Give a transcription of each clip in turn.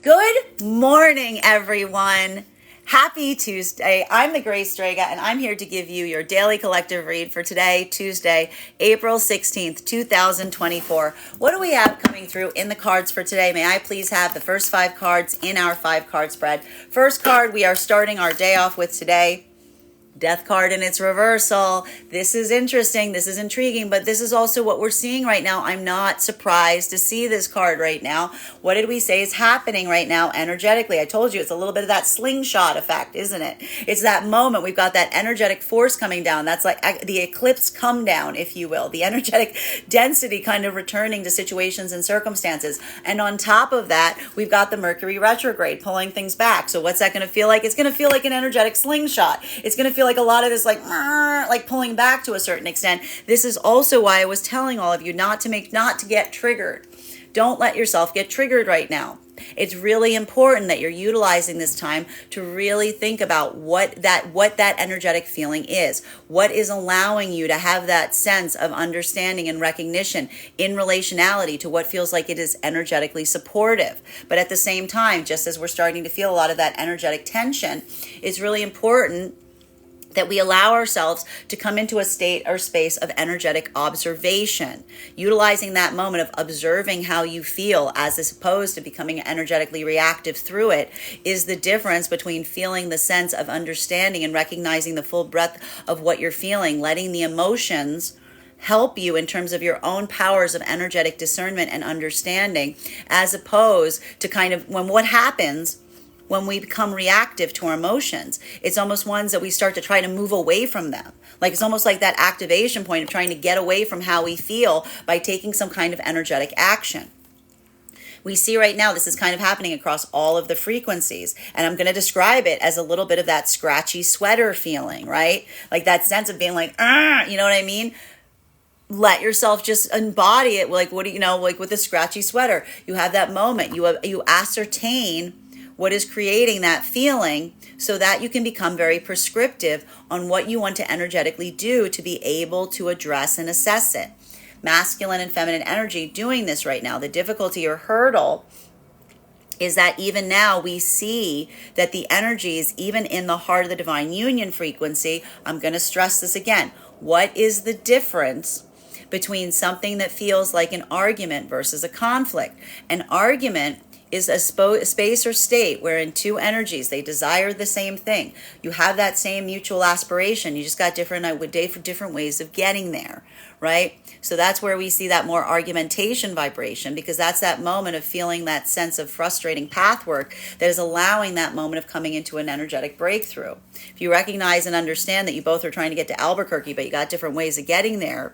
Good morning, everyone. Happy Tuesday. I'm the Gray Strega, and I'm here to give you your daily collective read for today, Tuesday, April 16th, 2024. What do we have coming through in the cards for today? May I please have the first 5 cards in our 5-card spread? First card we are starting our day off with today. Death card in its reversal. This is interesting. This is intriguing, but this is also what we're seeing right now. I'm not surprised to see this card right now. What did we say is happening right now energetically? I told you it's a little bit of that slingshot effect, isn't it? It's that moment. We've got that energetic force coming down. That's like the eclipse come down, if you will. The energetic density kind of returning to situations and circumstances. And on top of that, we've got the Mercury retrograde pulling things back. So what's that going to feel like? It's going to feel like an energetic slingshot. It's going to feel like a lot of this like pulling back to a certain extent. This is also why I was telling all of you not to get triggered. Don't let yourself get triggered right now. It's really important that you're utilizing this time to really think about what that energetic feeling is. What is allowing you to have that sense of understanding and recognition in relationality to what feels like it is energetically supportive. But at the same time, just as we're starting to feel a lot of that energetic tension, it's really important that we allow ourselves to come into a state or space of energetic observation, utilizing that moment of observing how you feel as opposed to becoming energetically reactive through it is the difference between feeling the sense of understanding and recognizing the full breadth of what you're feeling, letting the emotions help you in terms of your own powers of energetic discernment and understanding, as opposed to kind of what happens when we become reactive to our emotions. It's almost ones that we start to try to move away from them. Like it's almost like that activation point of trying to get away from how we feel by taking some kind of energetic action. We see right now this is kind of happening across all of the frequencies. And I'm going to describe it as a little bit of that scratchy sweater feeling, right? Like that sense of being like, you know what I mean? Let yourself just embody it. Like, what do you know, like with the scratchy sweater, you have that moment, you ascertain what is creating that feeling so that you can become very prescriptive on what you want to energetically do to be able to address and assess it. Masculine and feminine energy doing this right now. The difficulty or hurdle is that even now we see that the energies, even in the heart of the divine union frequency, I'm going to stress this again. What is the difference between something that feels like an argument versus a conflict? An argument is a space or state wherein two energies, they desire the same thing. You have that same mutual aspiration. You just got different ways of getting there, right? So that's where we see that more argumentation vibration, because that's that moment of feeling that sense of frustrating pathwork that is allowing that moment of coming into an energetic breakthrough. If you recognize and understand that you both are trying to get to Albuquerque, but you got different ways of getting there,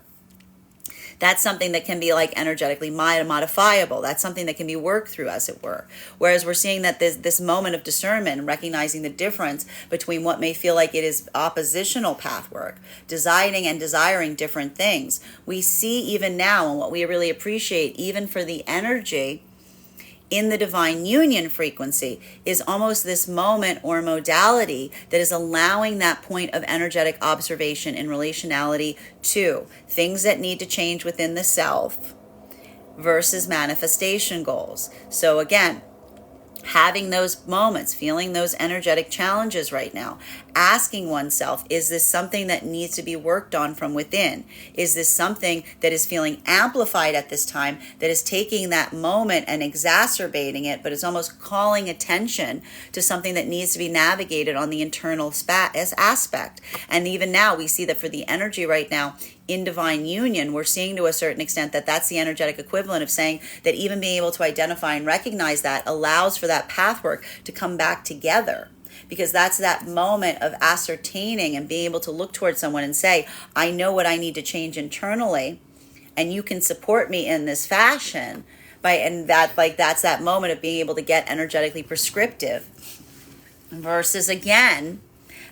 that's something that can be like energetically modifiable. That's something that can be worked through, as it were. Whereas we're seeing that this moment of discernment and recognizing the difference between what may feel like it is oppositional pathwork, deciding and desiring different things. We see even now, and what we really appreciate, even for the energy in the divine union frequency, is almost this moment or modality that is allowing that point of energetic observation in relationality to things that need to change within the self versus manifestation goals. So again, having those moments, feeling those energetic challenges right now, asking oneself, is this something that needs to be worked on from within? Is this something that is feeling amplified at this time, that is taking that moment and exacerbating it, but it's almost calling attention to something that needs to be navigated on the internal aspect? And even now we see that for the energy right now in divine union, we're seeing to a certain extent that that's the energetic equivalent of saying that even being able to identify and recognize that allows for that pathwork to come back together. Because that's that moment of ascertaining and being able to look towards someone and say, I know what I need to change internally, and you can support me in this fashion. That's that moment of being able to get energetically prescriptive versus, again,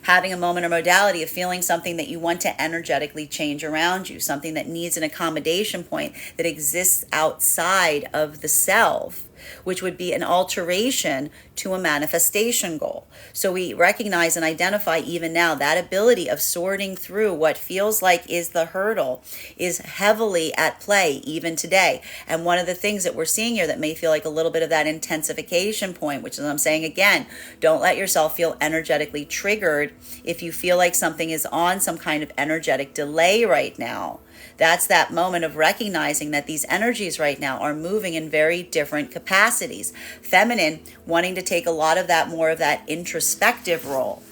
having a moment or modality of feeling something that you want to energetically change around you, something that needs an accommodation point that exists outside of the self, which would be an alteration to a manifestation goal. So we recognize and identify even now that ability of sorting through what feels like is the hurdle is heavily at play even today. And one of the things that we're seeing here that may feel like a little bit of that intensification point, which is what I'm saying again, don't let yourself feel energetically triggered if you feel like something is on some kind of energetic delay right now. That's that moment of recognizing that these energies right now are moving in very different capacities. Feminine wanting to take a lot of that, more of that introspective role,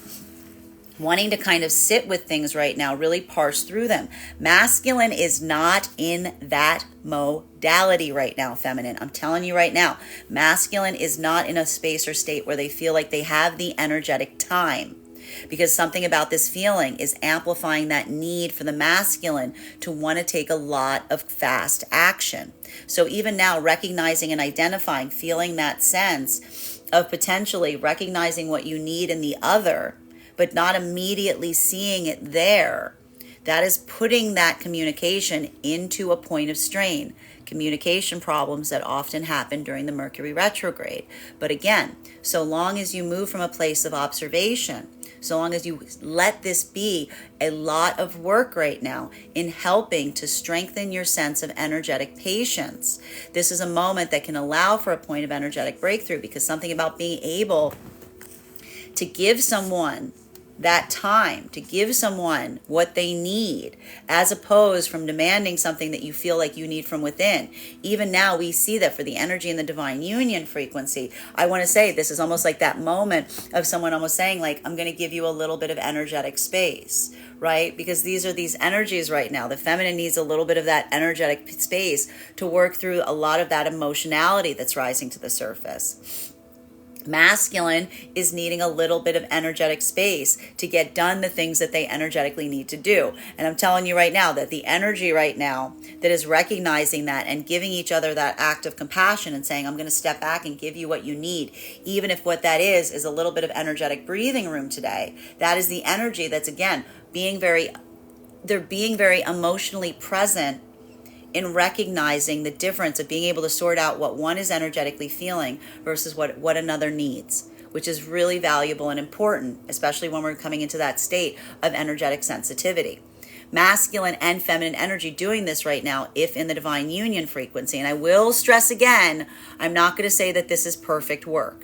wanting to kind of sit with things right now, really parse through them. Masculine is not in that modality right now, feminine. I'm telling you right now, masculine is not in a space or state where they feel like they have the energetic time. Because something about this feeling is amplifying that need for the masculine to want to take a lot of fast action. So even now, recognizing and identifying, feeling that sense of potentially recognizing what you need in the other, but not immediately seeing it there, that is putting that communication into a point of strain. Communication problems that often happen during the Mercury retrograde. But again, so long as you move from a place of observation, so long as you let this be a lot of work right now in helping to strengthen your sense of energetic patience, this is a moment that can allow for a point of energetic breakthrough, because something about being able to give someone that time, to give someone what they need, as opposed from demanding something that you feel like you need from within. Even now, we see that for the energy in the divine union frequency. I want to say this is almost like that moment of someone almost saying, like, I'm going to give you a little bit of energetic space, right? Because these are these energies right now. The feminine needs a little bit of that energetic space to work through a lot of that emotionality that's rising to the surface. Masculine is needing a little bit of energetic space to get done the things that they energetically need to do. And I'm telling you right now that the energy right now that is recognizing that and giving each other that act of compassion and saying, I'm going to step back and give you what you need, even if what that is a little bit of energetic breathing room today. That is the energy that's, again, being very emotionally present in recognizing the difference of being able to sort out what one is energetically feeling versus what another needs, which is really valuable and important, especially when we're coming into that state of energetic sensitivity. Masculine and feminine energy doing this right now, if in the divine union frequency. And I will stress again, I'm not going to say that this is perfect work.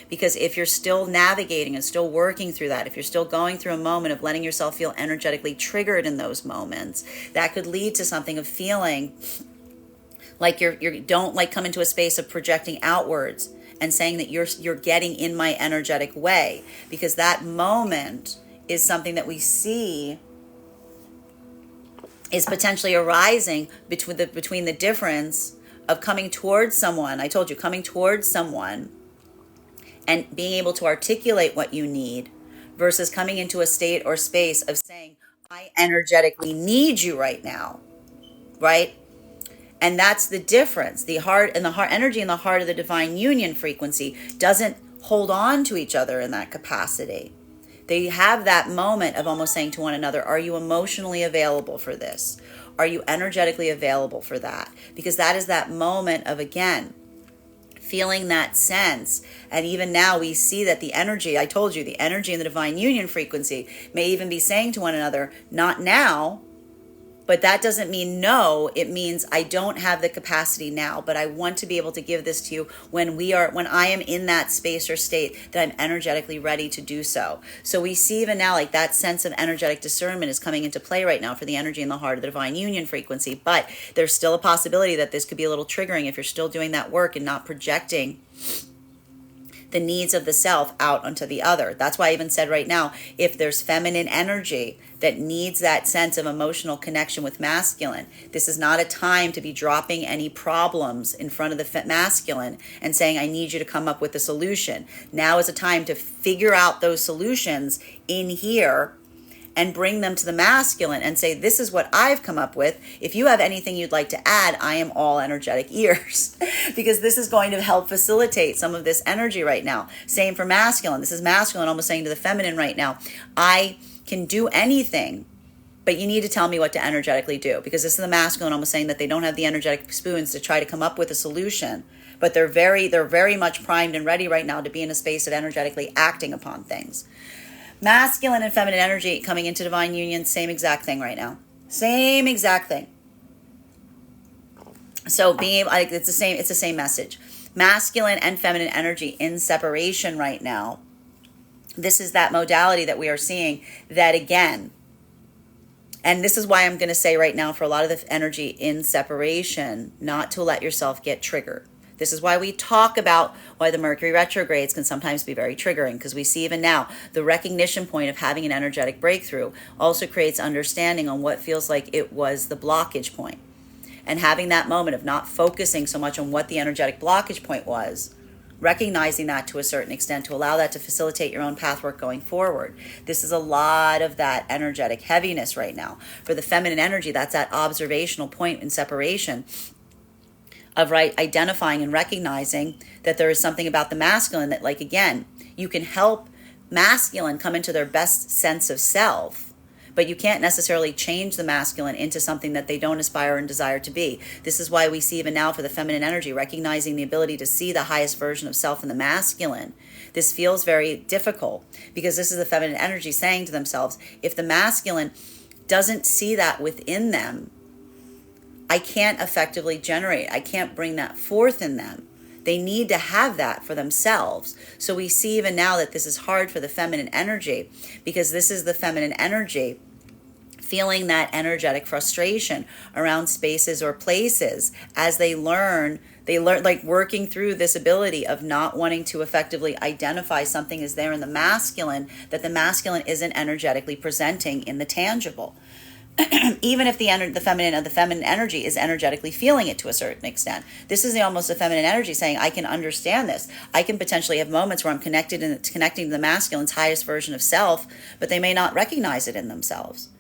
Because if you're still navigating and still working through that, if you're still going through a moment of letting yourself feel energetically triggered in those moments, that could lead to something of feeling like you don't like come into a space of projecting outwards and saying that you're getting in my energetic way, because that moment is something that we see is potentially arising between the difference of coming towards someone. I told you, coming towards someone and being able to articulate what you need versus coming into a state or space of saying, I energetically need you right now, right? And that's the difference. The heart energy in the heart of the divine union frequency doesn't hold on to each other in that capacity. They have that moment of almost saying to one another, are you emotionally available for this? Are you energetically available for that? Because that is that moment of, again, feeling that sense. And even now we see that the energy, I told you, the energy in the divine union frequency may even be saying to one another, not now, but that doesn't mean no. It means I don't have the capacity now, but I want to be able to give this to you when I am in that space or state that I'm energetically ready to do so. So we see even now, like, that sense of energetic discernment is coming into play right now for the energy in the heart of the divine union frequency. But there's still a possibility that this could be a little triggering if you're still doing that work and not projecting the needs of the self out onto the other. That's why I even said right now, if there's feminine energy that needs that sense of emotional connection with masculine, this is not a time to be dropping any problems in front of the masculine and saying, I need you to come up with a solution. Now is a time to figure out those solutions in here and bring them to the masculine and say, this is what I've come up with. If you have anything you'd like to add, I am all energetic ears. Because this is going to help facilitate some of this energy right now. Same for masculine. This is masculine almost saying to the feminine right now, I can do anything, but you need to tell me what to energetically do. Because this is the masculine almost saying that they don't have the energetic spoons to try to come up with a solution, but they're very much primed and ready right now to be in a space of energetically acting upon things. Masculine and feminine energy coming into divine union, same exact thing right now. Same exact thing. So being like it's the same message. Masculine and feminine energy in separation right now. This is that modality that we are seeing that again. And this is why I'm going to say right now for a lot of the energy in separation, not to let yourself get triggered. This is why we talk about why the Mercury retrogrades can sometimes be very triggering, because we see even now the recognition point of having an energetic breakthrough also creates understanding on what feels like it was the blockage point. And having that moment of not focusing so much on what the energetic blockage point was, recognizing that to a certain extent to allow that to facilitate your own pathwork going forward. This is a lot of that energetic heaviness right now. For the feminine energy, that's that observational point in separation of identifying and recognizing that there is something about the masculine that, like, again, you can help masculine come into their best sense of self, but you can't necessarily change the masculine into something that they don't aspire and desire to be. This is why we see even now for the feminine energy, recognizing the ability to see the highest version of self in the masculine. This feels very difficult because this is the feminine energy saying to themselves, if the masculine doesn't see that within them, I can't effectively generate. I can't bring that forth in them. They need to have that for themselves. So we see even now that this is hard for the feminine energy because this is the feminine energy feeling that energetic frustration around spaces or places as they learn like working through this ability of not wanting to effectively identify something is there in the masculine that the masculine isn't energetically presenting in the tangible. Even if the feminine energy is energetically feeling it to a certain extent. This is almost the feminine energy saying, I can understand this. I can potentially have moments where I'm connecting to the masculine's highest version of self, but they may not recognize it in themselves.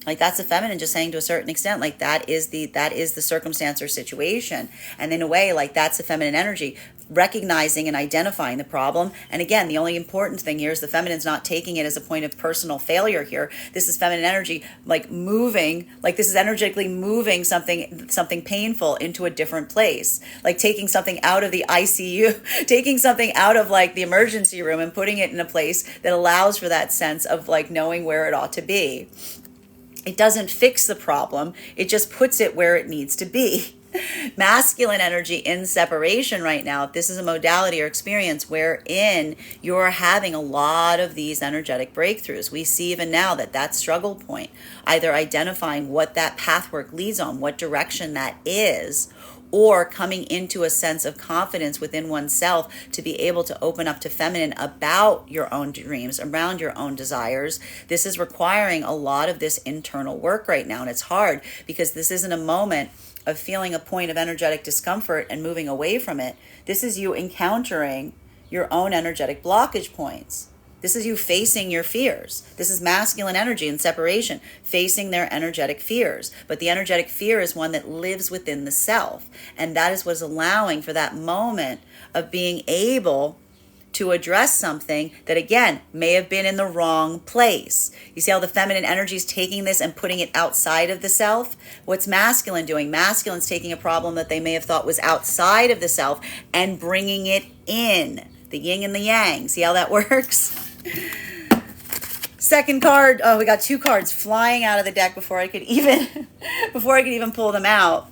Like that's the feminine just saying to a certain extent, like that is the circumstance or situation. And in a way, like that's the feminine energy recognizing and identifying the problem. And again, the only important thing here is the feminine's not taking it as a point of personal failure here. This is feminine energy like moving, like this is energetically moving something painful into a different place. Like taking something out of the ICU, taking something out of like the emergency room and putting it in a place that allows for that sense of like knowing where it ought to be. It doesn't fix the problem. It just puts it where it needs to be. Masculine energy in separation right now, if this is a modality or experience wherein you're having a lot of these energetic breakthroughs, we see even now that struggle point, either identifying what that pathwork leads on, what direction that is, or coming into a sense of confidence within oneself to be able to open up to feminine about your own dreams, around your own desires. This is requiring a lot of this internal work right now. And it's hard because this isn't a moment of feeling a point of energetic discomfort and moving away from it. This is you encountering your own energetic blockage points. This is you facing your fears. This is masculine energy in separation, facing their energetic fears. But the energetic fear is one that lives within the self. And that is what's allowing for that moment of being able to address something that, again, may have been in the wrong place. You see how the feminine energy is taking this and putting it outside of the self? What's masculine doing? Masculine's taking a problem that they may have thought was outside of the self and bringing it in. The yin and the yang. See how that works? Second card. Oh, we got two cards flying out of the deck before I could even pull them out.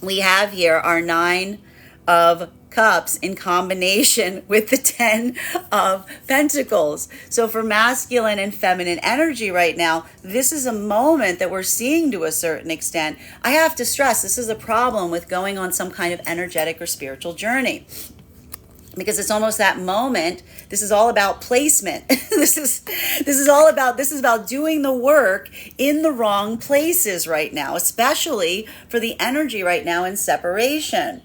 We have here our 9 of Cups in combination with the 10 of Pentacles. So for masculine and feminine energy right now, this is a moment that we're seeing to a certain extent. I have to stress, this is a problem with going on some kind of energetic or spiritual journey. Because it's almost that moment. This is all about placement. This is about doing the work in the wrong places right now, especially for the energy right now in separation.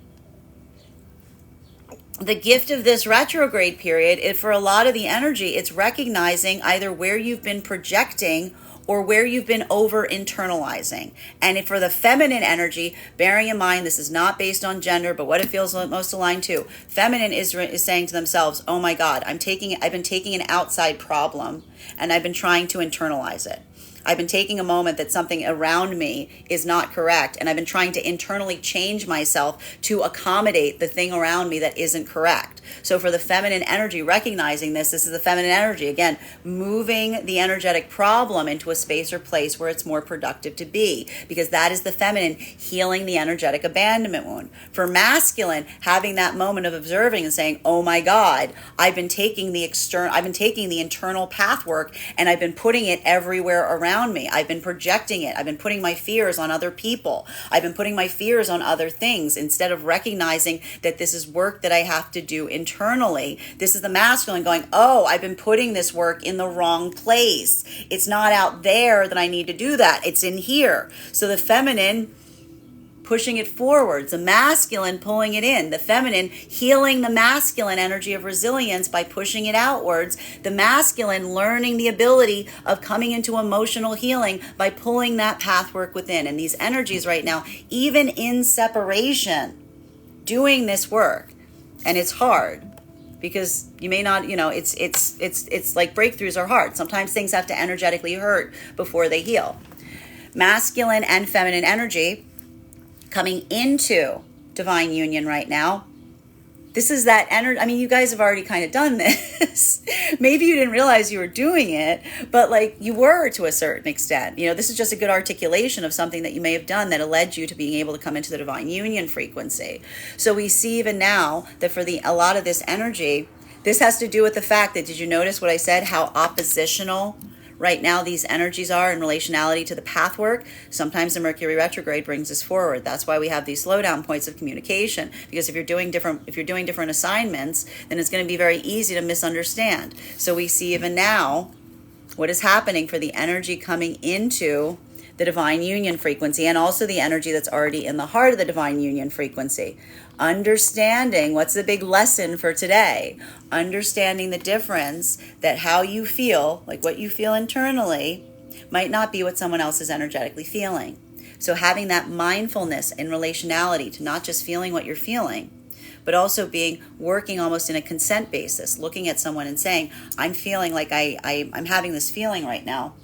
The gift of this retrograde period, for a lot of the energy, it's recognizing either where you've been projecting or where you've been over-internalizing. And for the feminine energy, bearing in mind this is not based on gender, but what it feels most aligned to, feminine is saying to themselves, oh my God, I've been taking an outside problem and I've been trying to internalize it. I've been taking a moment that something around me is not correct, and I've been trying to internally change myself to accommodate the thing around me that isn't correct. So for the feminine energy, recognizing this is the feminine energy, again, moving the energetic problem into a space or place where it's more productive to be, because that is the feminine healing the energetic abandonment wound. For masculine, having that moment of observing and saying, oh my God, I've been taking the internal path work and I've been putting it everywhere around me. I've been projecting it. I've been putting my fears on other people. I've been putting my fears on other things instead of recognizing that this is work that I have to do internally. This is the masculine going, oh, I've been putting this work in the wrong place. It's not out there that I need to do that. It's in here. So the feminine pushing it forwards, the masculine pulling it in, the feminine healing the masculine energy of resilience by pushing it outwards, the masculine learning the ability of coming into emotional healing by pulling that path work within. And these energies right now, even in separation, doing this work, and it's hard because you may not, it's like breakthroughs are hard. Sometimes things have to energetically hurt before they heal. Masculine and feminine energy coming into divine union right now. This is that energy. I mean, you guys have already kind of done this. Maybe you didn't realize you were doing it, but like you were to a certain extent. This is just a good articulation of something that you may have done that led you to being able to come into the divine union frequency. So we see even now that for a lot of this energy, this has to do with the fact that, did you notice what I said, how oppositional right now these energies are in relationality to the path work? Sometimes the Mercury retrograde brings us forward. That's why we have these slowdown points of communication, because if you're doing different assignments, then it's going to be very easy to misunderstand. So we see even now what is happening for the energy coming into the divine union frequency, and also the energy that's already in the heart of the divine union frequency. Understanding, what's the big lesson for today? Understanding the difference that how you feel, like what you feel internally, might not be what someone else is energetically feeling. So having that mindfulness in relationality to not just feeling what you're feeling, but also working almost in a consent basis, looking at someone and saying, I'm feeling like I'm having this feeling right now.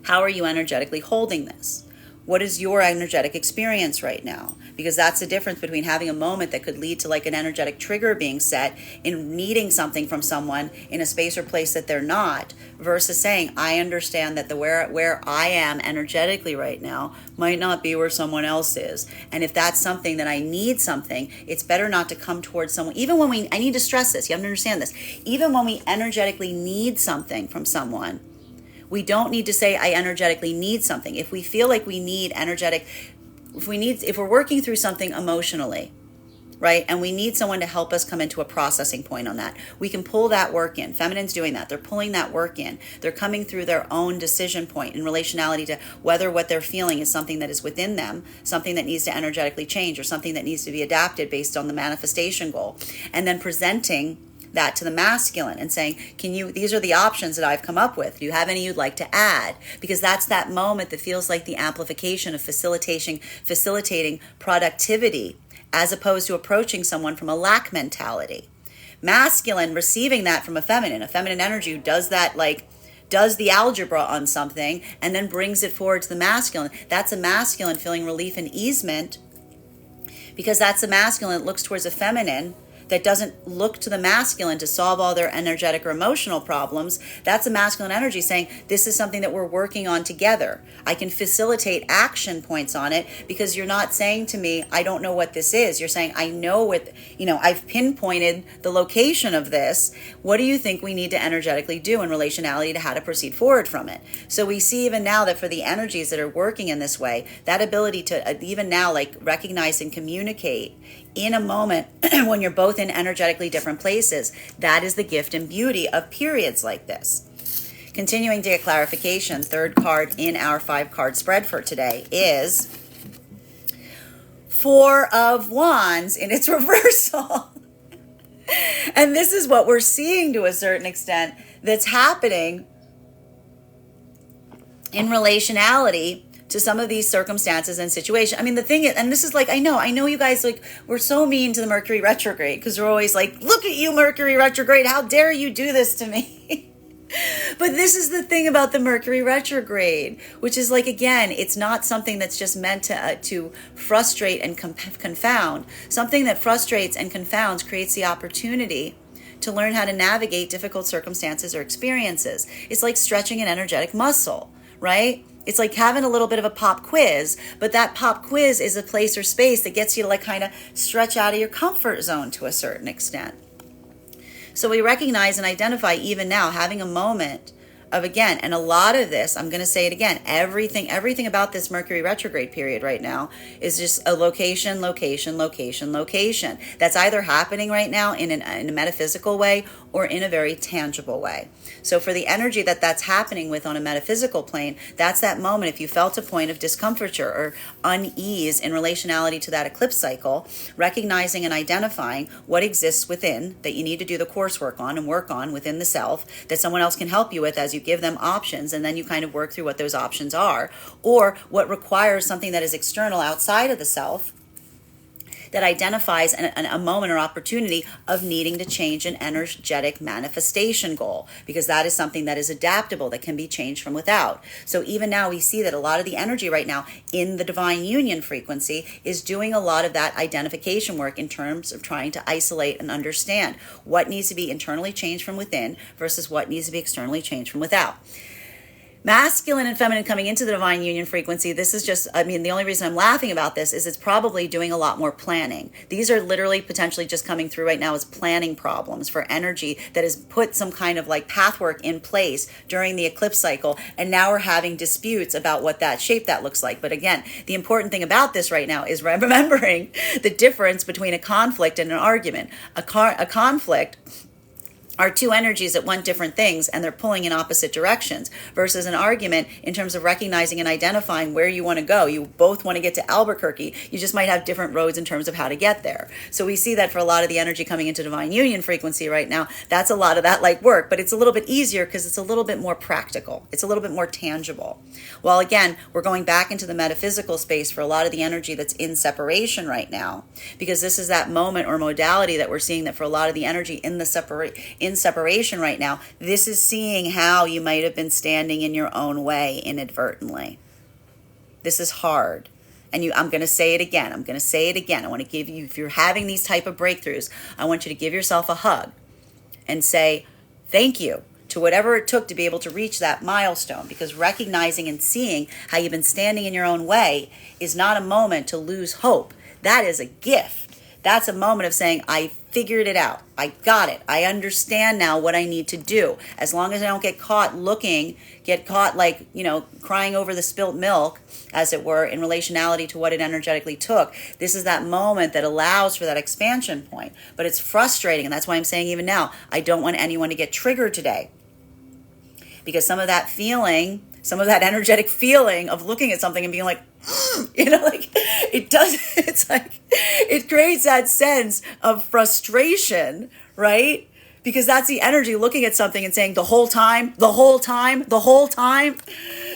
How are you energetically holding this? What is your energetic experience right now? Because that's the difference between having a moment that could lead to like an energetic trigger being set in needing something from someone in a space or place that they're not, versus saying, I understand that where I am energetically right now might not be where someone else is. And if that's something that I need something, it's better not to come towards someone. Even when I need to stress this, you have to understand this, even when we energetically need something from someone, we don't need to say, I energetically need something. If we feel like we need if we're working through something emotionally, right, and we need someone to help us come into a processing point on that, we can pull that work in. Feminine's doing that. They're pulling that work in. They're coming through their own decision point in relationality to whether what they're feeling is something that is within them, something that needs to energetically change, or something that needs to be adapted based on the manifestation goal. And then presenting that to the masculine and saying, these are the options that I've come up with. Do you have any you'd like to add? Because that's that moment that feels like the amplification of facilitating productivity, as opposed to approaching someone from a lack mentality. Masculine receiving that from a feminine energy who does that, does the algebra on something and then brings it forward to the masculine. That's a masculine feeling relief and easement, because that's a masculine that looks towards a feminine that doesn't look to the masculine to solve all their energetic or emotional problems. That's a masculine energy saying, this is something that we're working on together. I can facilitate action points on it, because you're not saying to me, I don't know what this is. You're saying, I know I've pinpointed the location of this. What do you think we need to energetically do in relationality to how to proceed forward from it? So we see even now that for the energies that are working in this way, that ability to even now recognize and communicate in a moment when you're both in energetically different places, that is the gift and beauty of periods like this. Continuing to get clarification, third card in our 5-card spread for today is Four of Wands in its reversal. And this is what we're seeing to a certain extent that's happening in relationality to some of these circumstances and situations. I mean, the thing is, and this is I know you guys, we're so mean to the Mercury retrograde, because we're always look at you, Mercury retrograde, how dare you do this to me? But this is the thing about the Mercury retrograde, which is like, again, it's not something that's just meant to frustrate and confound. Something that frustrates and confounds creates the opportunity to learn how to navigate difficult circumstances or experiences. It's like stretching an energetic muscle, right? It's like having a little bit of a pop quiz, but that pop quiz is a place or space that gets you to like kind of stretch out of your comfort zone to a certain extent. So we recognize and identify even now having a moment of, again, and a lot of this, I'm going to say it again, everything about this Mercury retrograde period right now is just a location. That's either happening right now in a metaphysical way or in a very tangible way. So for the energy that's happening with on a metaphysical plane, that's that moment if you felt a point of discomforture or unease in relationality to that eclipse cycle, recognizing and identifying what exists within that you need to do the coursework on and work on within the self that someone else can help you with as you give them options, and then you kind of work through what those options are, or what requires something that is external outside of the self that identifies a moment or opportunity of needing to change an energetic manifestation goal, because that is something that is adaptable, that can be changed from without. So even now we see that a lot of the energy right now in the divine union frequency is doing a lot of that identification work in terms of trying to isolate and understand what needs to be internally changed from within versus what needs to be externally changed from without. Masculine and feminine coming into the divine union frequency, this is just, the only reason I'm laughing about this is it's probably doing a lot more planning. These are literally potentially just coming through right now as planning problems for energy that has put some kind of like pathwork in place during the eclipse cycle, and now we're having disputes about what that shape that looks like. But again, the important thing about this right now is remembering the difference between a conflict and an argument. A conflict are two energies that want different things and they're pulling in opposite directions, versus an argument in terms of recognizing and identifying where you want to go. You both want to get to Albuquerque. You just might have different roads in terms of how to get there. So we see that for a lot of the energy coming into divine union frequency right now, that's a lot of that like work, but it's a little bit easier because it's a little bit more practical. It's a little bit more tangible. While again, we're going back into the metaphysical space for a lot of the energy that's in separation right now, because this is that moment or modality that we're seeing that for a lot of the energy in separation right now, this is seeing how you might have been standing in your own way inadvertently. This is hard. And I'm going to say it again. I want to give you, if you're having these type of breakthroughs, I want you to give yourself a hug and say thank you to whatever it took to be able to reach that milestone, because recognizing and seeing how you've been standing in your own way is not a moment to lose hope. That is a gift. That's a moment of saying, I figured it out. I got it. I understand now what I need to do. As long as I don't get caught like, crying over the spilt milk, as it were, in relationality to what it energetically took. This is that moment that allows for that expansion point. But it's frustrating, and that's why I'm saying even now, I don't want anyone to get triggered today. Because some of that energetic feeling of looking at something and being like, it creates that sense of frustration, right? Because that's the energy looking at something and saying the whole time.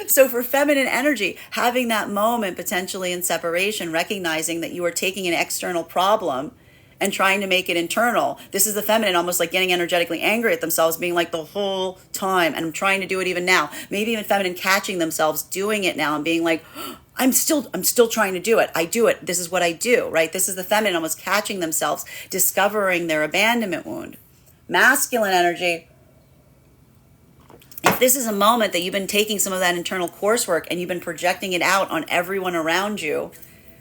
So for feminine energy, having that moment potentially in separation, recognizing that you are taking an external problem and trying to make it internal. This is the feminine almost like getting energetically angry at themselves, being like the whole time, and I'm trying to do it even now. Maybe even feminine catching themselves doing it now and being like, I'm still trying to do it. I do it. This is what I do, right? This is the feminine almost catching themselves, discovering their abandonment wound. Masculine energy, if this is a moment that you've been taking some of that internal coursework and you've been projecting it out on everyone around you,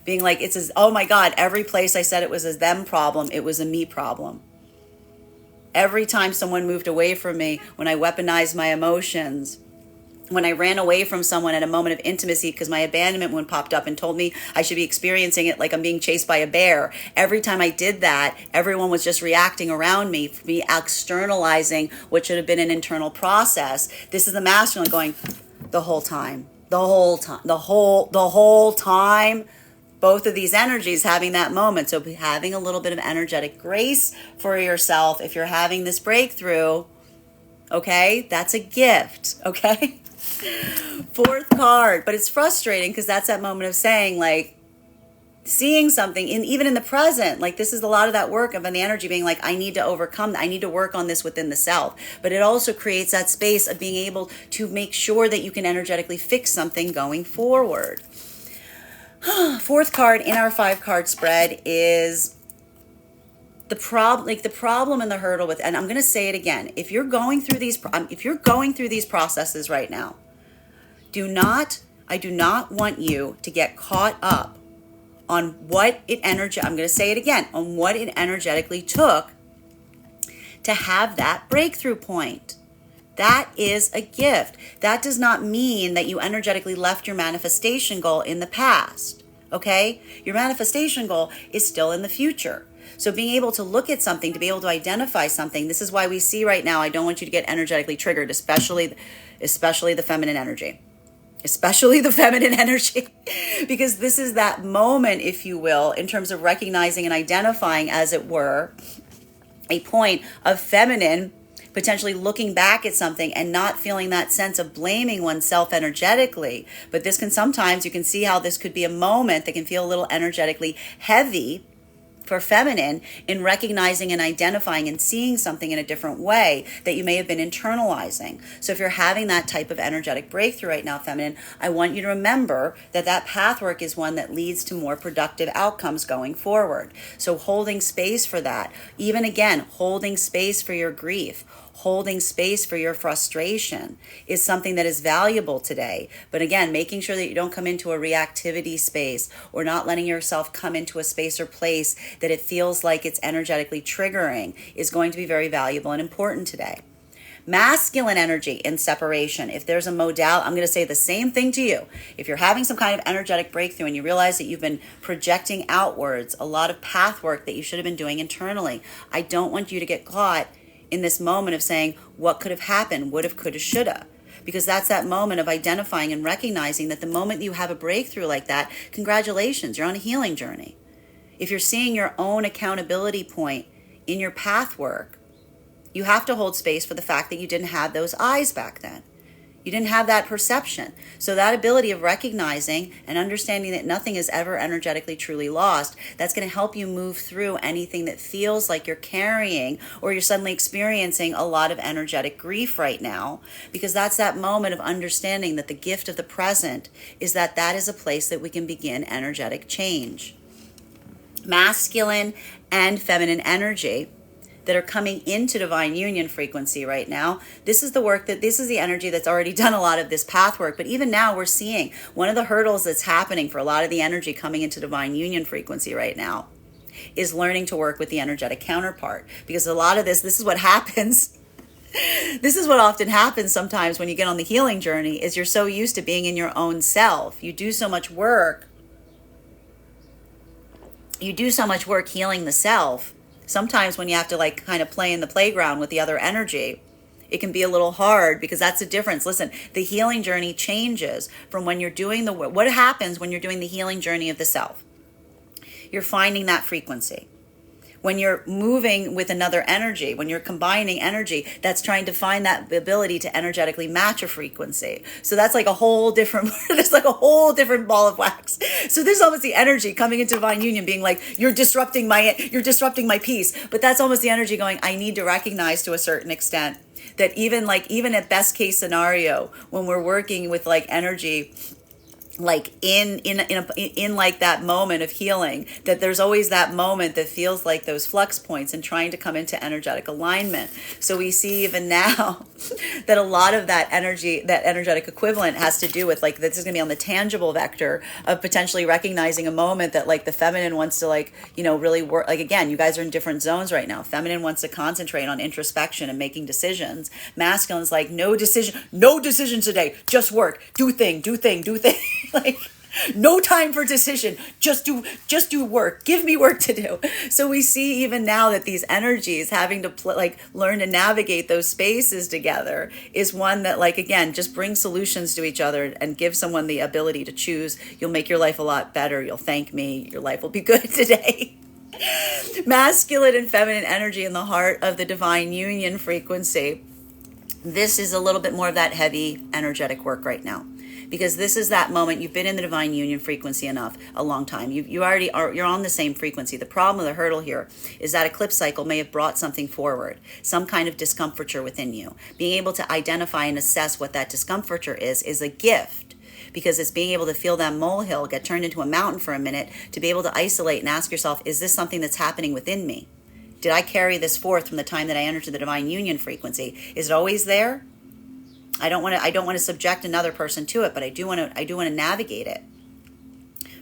being like, oh my God, every place I said it was a them problem, it was a me problem. Every time someone moved away from me, when I weaponized my emotions, when I ran away from someone at a moment of intimacy because my abandonment wound popped up and told me I should be experiencing it like I'm being chased by a bear. Every time I did that, everyone was just reacting around me, for me externalizing what should have been an internal process. This is the masculine going, the whole time. Both of these energies having that moment. So having a little bit of energetic grace for yourself if you're having this breakthrough, okay? That's a gift, okay? Fourth card, but it's frustrating because that's that moment of saying like, seeing something even in the present. Like, this is a lot of that work of the energy being like, I need to overcome, I need to work on this within the self. But it also creates that space of being able to make sure that you can energetically fix something going forward. Fourth card in our 5-card spread is the problem and the hurdle with, and I'm going to say it again, if you're going through these processes right now, I do not want you to get caught up on what it I'm going to say it again, on what it energetically took to have that breakthrough point. That is a gift. That does not mean that you energetically left your manifestation goal in the past, okay? Your manifestation goal is still in the future. So being able to look at something, to be able to identify something, this is why we see right now, I don't want you to get energetically triggered, especially the feminine energy. Especially the feminine energy, because this is that moment, if you will, in terms of recognizing and identifying, as it were, a point of feminine potentially looking back at something and not feeling that sense of blaming oneself energetically. But this can sometimes, you can see how this could be a moment that can feel a little energetically heavy for feminine in recognizing and identifying and seeing something in a different way that you may have been internalizing. So if you're having that type of energetic breakthrough right now, feminine, I want you to remember that that path work is one that leads to more productive outcomes going forward. So holding space for that, even again, holding space for your grief, holding space for your frustration is something that is valuable today. But again, making sure that you don't come into a reactivity space or not letting yourself come into a space or place that it feels like it's energetically triggering is going to be very valuable and important today. Masculine energy in separation. If there's a modality, I'm going to say the same thing to you. If you're having some kind of energetic breakthrough and you realize that you've been projecting outwards a lot of path work that you should have been doing internally, I don't want you to get caught in this moment of saying, what could have happened, would have, could have, should have. Because that's that moment of identifying and recognizing that the moment you have a breakthrough like that, congratulations, you're on a healing journey. If you're seeing your own accountability point in your path work, you have to hold space for the fact that you didn't have those eyes back then. You didn't have that perception. So that ability of recognizing and understanding that nothing is ever energetically truly lost, that's going to help you move through anything that feels like you're carrying or you're suddenly experiencing a lot of energetic grief right now, because that's that moment of understanding that the gift of the present is that that is a place that we can begin energetic change. Masculine and feminine energy that are coming into divine union frequency right now. This is the energy that's already done a lot of this path work. But even now we're seeing one of the hurdles that's happening for a lot of the energy coming into divine union frequency right now is learning to work with the energetic counterpart. Because a lot of this is what happens. This is what often happens sometimes when you get on the healing journey, is you're so used to being in your own self. You do so much work healing the self. Sometimes when you have to kind of play in the playground with the other energy, it can be a little hard, because that's the difference. Listen, the healing journey changes from when you're doing what happens when you're doing the healing journey of the self. You're finding that frequency. When you're moving with another energy, when you're combining energy, that's trying to find that ability to energetically match a frequency. So that's like a whole different, there's like a whole different ball of wax. So this is almost the energy coming into divine union being like, you're disrupting my peace. But that's almost the energy going, I need to recognize to a certain extent that even at best case scenario, when we're working with energy, in that moment of healing, that there's always that moment that feels like those flux points and trying to come into energetic alignment. So we see even now that a lot of that energy, that energetic equivalent, has to do with this is going to be on the tangible vector of potentially recognizing a moment that the feminine wants to really work. Again, you guys are in different zones right now. Feminine wants to concentrate on introspection and making decisions. Masculine's no decision today, just work, do thing. No time for decision, just do work, give me work to do. So we see even now that these energies having to learn to navigate those spaces together is one that again, just brings solutions to each other and give someone the ability to choose. You'll make your life a lot better. You'll thank me. Your life will be good today. Masculine and feminine energy in the heart of the divine union frequency. This is a little bit more of that heavy energetic work right now. because this is that moment. You've been in the divine union frequency enough, a long time. You already are, you're on the same frequency. The problem with the hurdle here is that eclipse cycle may have brought something forward, some kind of discomforture within you. Being able to identify and assess what that discomforture is a gift, because it's being able to feel that molehill get turned into a mountain for a minute, to be able to isolate and ask yourself, is this something that's happening within me? Did I carry this forth from the time that I entered the divine union frequency? Is it always there? I don't want to subject another person to it, but I do want to navigate it.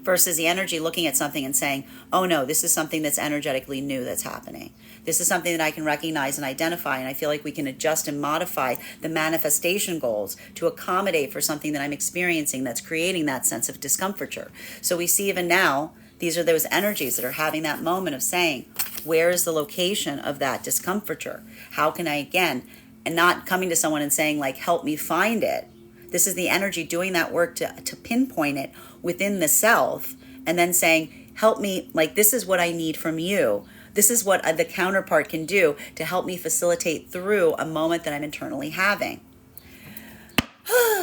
Versus the energy looking at something and saying, oh no, this is something that's energetically new that's happening. This is something that I can recognize and identify, and I feel like we can adjust and modify the manifestation goals to accommodate for something that I'm experiencing that's creating that sense of discomforture. So we see even now, these are those energies that are having that moment of saying, where is the location of that discomforture? How can I, again, and not coming to someone and saying, like, help me find it. This is the energy doing that work to pinpoint it within the self, and then saying, help me, like, this is what I need from you. This is what the counterpart can do to help me facilitate through a moment that I'm internally having.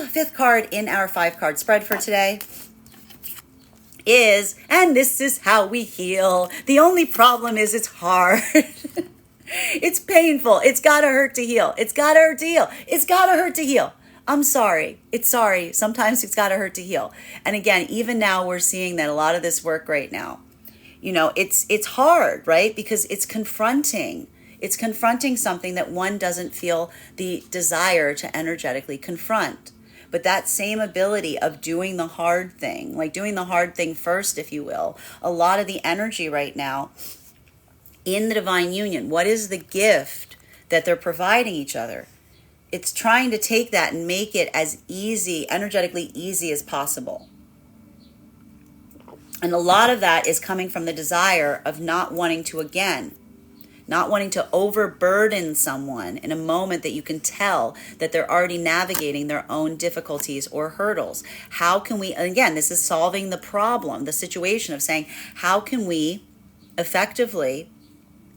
Fifth card in our 5-card spread for today is, and this is how we heal. The only problem is it's hard. It's painful. It's got to hurt to heal. It's got to hurt to heal. It's got to hurt to heal. I'm sorry. It's sorry. Sometimes it's got to hurt to heal. And again, even now we're seeing that a lot of this work right now, you know, it's hard, right? Because it's confronting. It's confronting something that one doesn't feel the desire to energetically confront. But that same ability of doing the hard thing, like doing the hard thing first, if you will, a lot of the energy right now in the divine union, what is the gift that they're providing each other? It's trying to take that and make it as easy, energetically easy as possible. And a lot of that is coming from the desire of not wanting to overburden someone in a moment that you can tell that they're already navigating their own difficulties or hurdles. How can we, again, this is solving the problem, the situation of saying, how can we effectively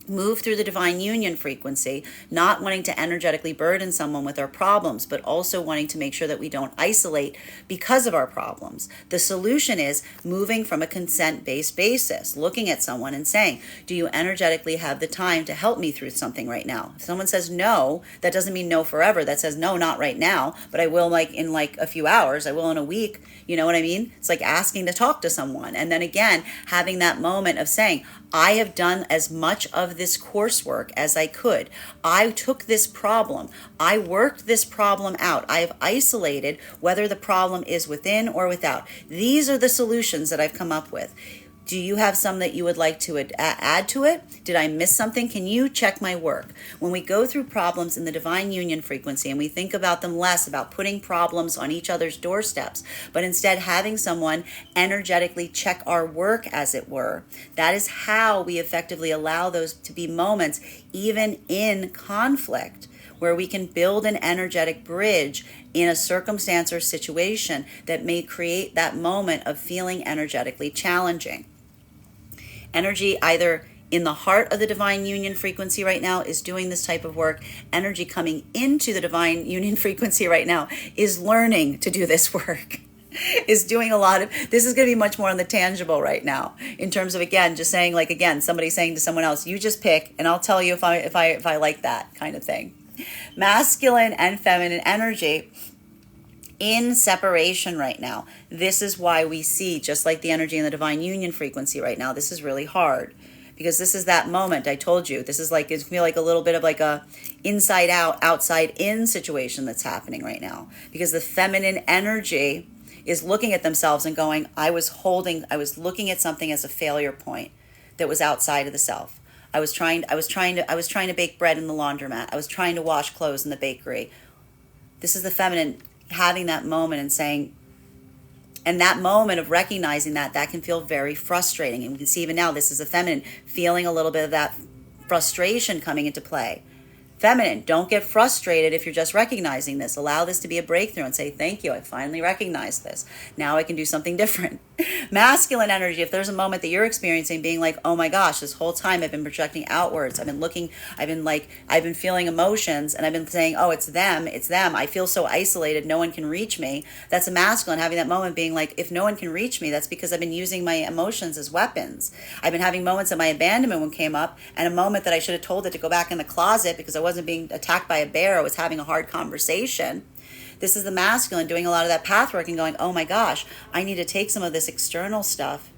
move through the divine union frequency, not wanting to energetically burden someone with our problems, but also wanting to make sure that we don't isolate because of our problems. The solution is moving from a consent-based basis, looking at someone and saying, do you energetically have the time to help me through something right now? If someone says no, that doesn't mean no forever. That says no, not right now, but I will in a few hours, I will in a week. You know what I mean? It's like asking to talk to someone. And then again, having that moment of saying, I have done as much of this coursework as I could. I took this problem. I worked this problem out. I have isolated whether the problem is within or without. These are the solutions that I've come up with. Do you have some that you would like to add to it? Did I miss something? Can you check my work? When we go through problems in the divine union frequency and we think about them less, about putting problems on each other's doorsteps, but instead having someone energetically check our work, as it were, that is how we effectively allow those to be moments, even in conflict, where we can build an energetic bridge in a circumstance or situation that may create that moment of feeling energetically challenging. Energy either in the heart of the divine union frequency right now is doing this type of work. Energy coming into the divine union frequency right now is learning to do this work. Is doing a lot of, this is going to be much more on the tangible right now, in terms of, again, just saying, like, again, somebody saying to someone else, you just pick and I'll tell you if I like that kind of thing. Masculine and feminine energy in separation right now. This is why we see, just like the energy in the divine union frequency right now, this is really hard, because this is that moment. I told you, this is like, it's feel like a little bit of like a inside out, outside in situation that's happening right now, because the feminine energy is looking at themselves and going, I was looking at something as a failure point that was outside of the self. I was trying to bake bread in the laundromat. I was trying to wash clothes in the bakery. This is the feminine having that moment and saying, and that moment of recognizing that can feel very frustrating. And we can see even now, this is the feminine feeling a little bit of that frustration coming into play. Feminine, don't get frustrated if you're just recognizing this. Allow this to be a breakthrough and say, thank you, I finally recognize this. Now I can do something different. Masculine energy, if there's a moment that you're experiencing being like, oh my gosh, this whole time I've been projecting outwards. I've been feeling emotions and I've been saying, oh, it's them. I feel so isolated, no one can reach me. That's a masculine having that moment being like, if no one can reach me, that's because I've been using my emotions as weapons. I've been having moments that my abandonment one came up, and a moment that I should have told it to go back in the closet because I wasn't being attacked by a bear. I was having a hard conversation. This is the masculine doing a lot of that path work and going, oh my gosh, I need to take some of this external stuff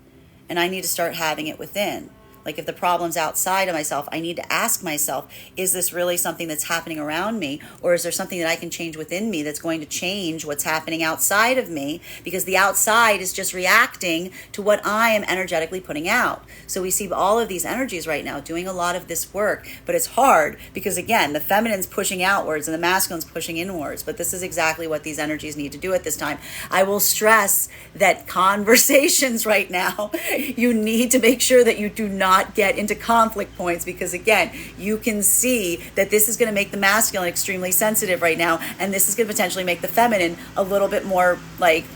and I need to start having it within. Like if the problem's outside of myself, I need to ask myself, is this really something that's happening around me? Or is there something that I can change within me that's going to change what's happening outside of me? Because the outside is just reacting to what I am energetically putting out. So we see all of these energies right now doing a lot of this work, but it's hard because again, the feminine's pushing outwards and the masculine's pushing inwards. But this is exactly what these energies need to do at this time. I will stress that conversations right now, you need to make sure that you do not get into conflict points, because again, you can see that this is going to make the masculine extremely sensitive right now, and this is going to potentially make the feminine a little bit more like,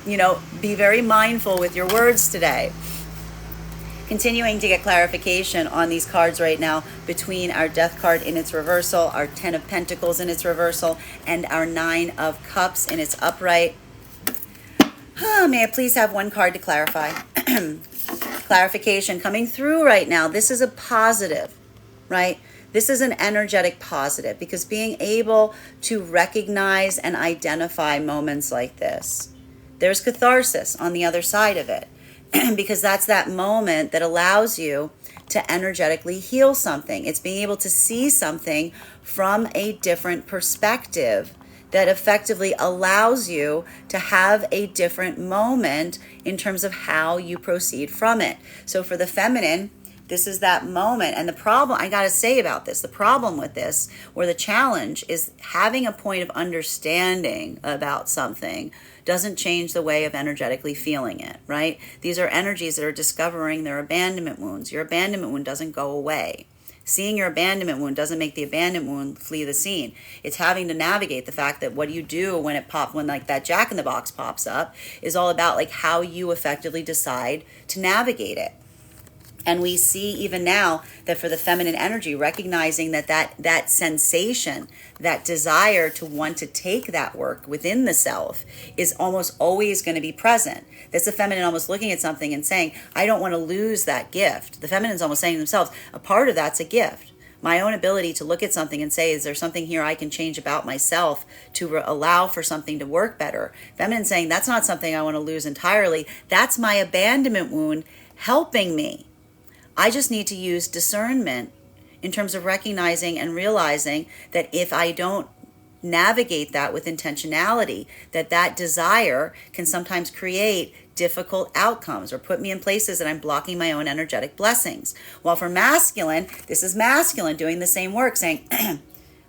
be very mindful with your words today. Continuing to get clarification on these cards right now between our Death card in its reversal, our Ten of Pentacles in its reversal, and our Nine of Cups in its upright. May I please have one card to clarify? Clarification coming through right now. This is a positive, right? This is an energetic positive, because being able to recognize and identify moments like this, there's catharsis on the other side of it, because that's that moment that allows you to energetically heal something. It's being able to see something from a different perspective that effectively allows you to have a different moment in terms of how you proceed from it. So for the feminine, this is that moment. And the problem, I got to say about this, the problem with this, or the challenge, is having a point of understanding about something doesn't change the way of energetically feeling it, right? These are energies that are discovering their abandonment wounds. Your abandonment wound doesn't go away. Seeing your abandonment wound doesn't make the abandonment wound flee the scene. It's having to navigate the fact that what do you do when like that Jack in the Box pops up is all about like how you effectively decide to navigate it. And we see even now that for the feminine energy, recognizing that sensation, that desire to want to take that work within the self is almost always going to be present. That's the feminine almost looking at something and saying, I don't want to lose that gift. The feminine's almost saying to themselves, a part of that's a gift. My own ability to look at something and say, is there something here I can change about myself to allow for something to work better? Feminine saying, that's not something I want to lose entirely. That's my abandonment wound helping me. I just need to use discernment in terms of recognizing and realizing that if I don't navigate that with intentionality, that desire can sometimes create difficult outcomes or put me in places that I'm blocking my own energetic blessings. While for masculine, this is masculine doing the same work, saying,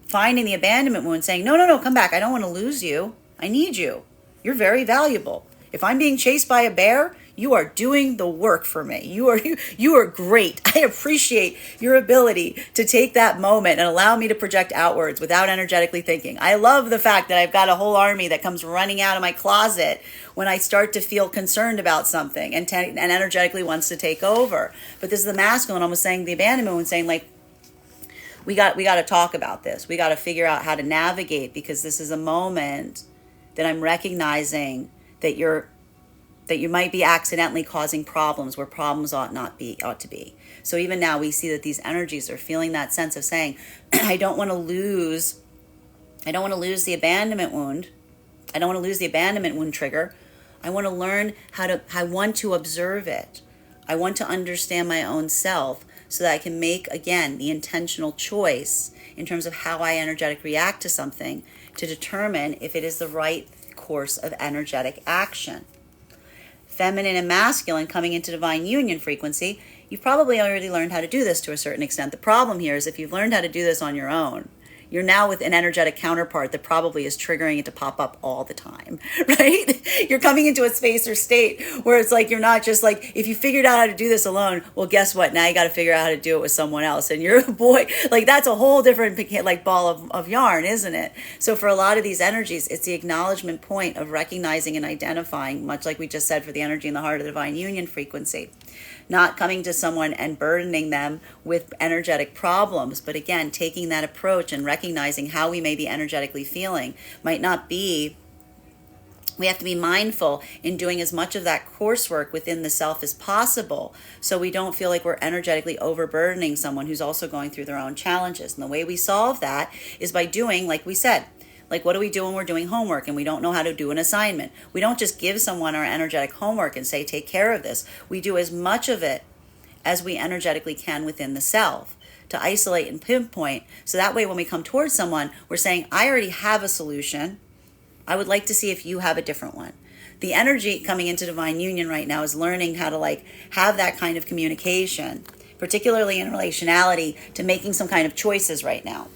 finding the abandonment wound, saying, no, come back. I don't want to lose you. I need you. You're very valuable. If I'm being chased by a bear, you are doing the work for me. You are great. I appreciate your ability to take that moment and allow me to project outwards without energetically thinking. I love the fact that I've got a whole army that comes running out of my closet when I start to feel concerned about something and energetically wants to take over. But this is the masculine almost saying, the abandonment one saying, like, we got to talk about this. We got to figure out how to navigate, because this is a moment that I'm recognizing that you might be accidentally causing problems where problems ought to be. So even now we see that these energies are feeling that sense of saying, I don't want to lose the abandonment wound. I don't want to lose the abandonment wound trigger. I want to learn I want to observe it. I want to understand my own self so that I can make, again, the intentional choice in terms of how I energetically react to something to determine if it is the right course of energetic action. Feminine and masculine coming into divine union frequency, you've probably already learned how to do this to a certain extent. The problem here is if you've learned how to do this on your own, you're now with an energetic counterpart that probably is triggering it to pop up all the time, right? You're coming into a space or state where it's like, you're not just like, if you figured out how to do this alone, well, guess what? Now you got to figure out how to do it with someone else. And you're a boy, like that's a whole different like ball of yarn, isn't it? So for a lot of these energies, it's the acknowledgement point of recognizing and identifying, much like we just said for the energy in the heart of the divine union frequency. Not coming to someone and burdening them with energetic problems, but again, taking that approach and recognizing how we may be energetically feeling might not be. We have to be mindful in doing as much of that coursework within the self as possible so we don't feel like we're energetically overburdening someone who's also going through their own challenges. And the way we solve that is by doing, like we said, like what do we do when we're doing homework and we don't know how to do an assignment? We don't just give someone our energetic homework and say, take care of this. We do as much of it as we energetically can within the self to isolate and pinpoint. So that way when we come towards someone, we're saying, I already have a solution. I would like to see if you have a different one. The energy coming into divine union right now is learning how to like have that kind of communication, particularly in relationality to making some kind of choices right now.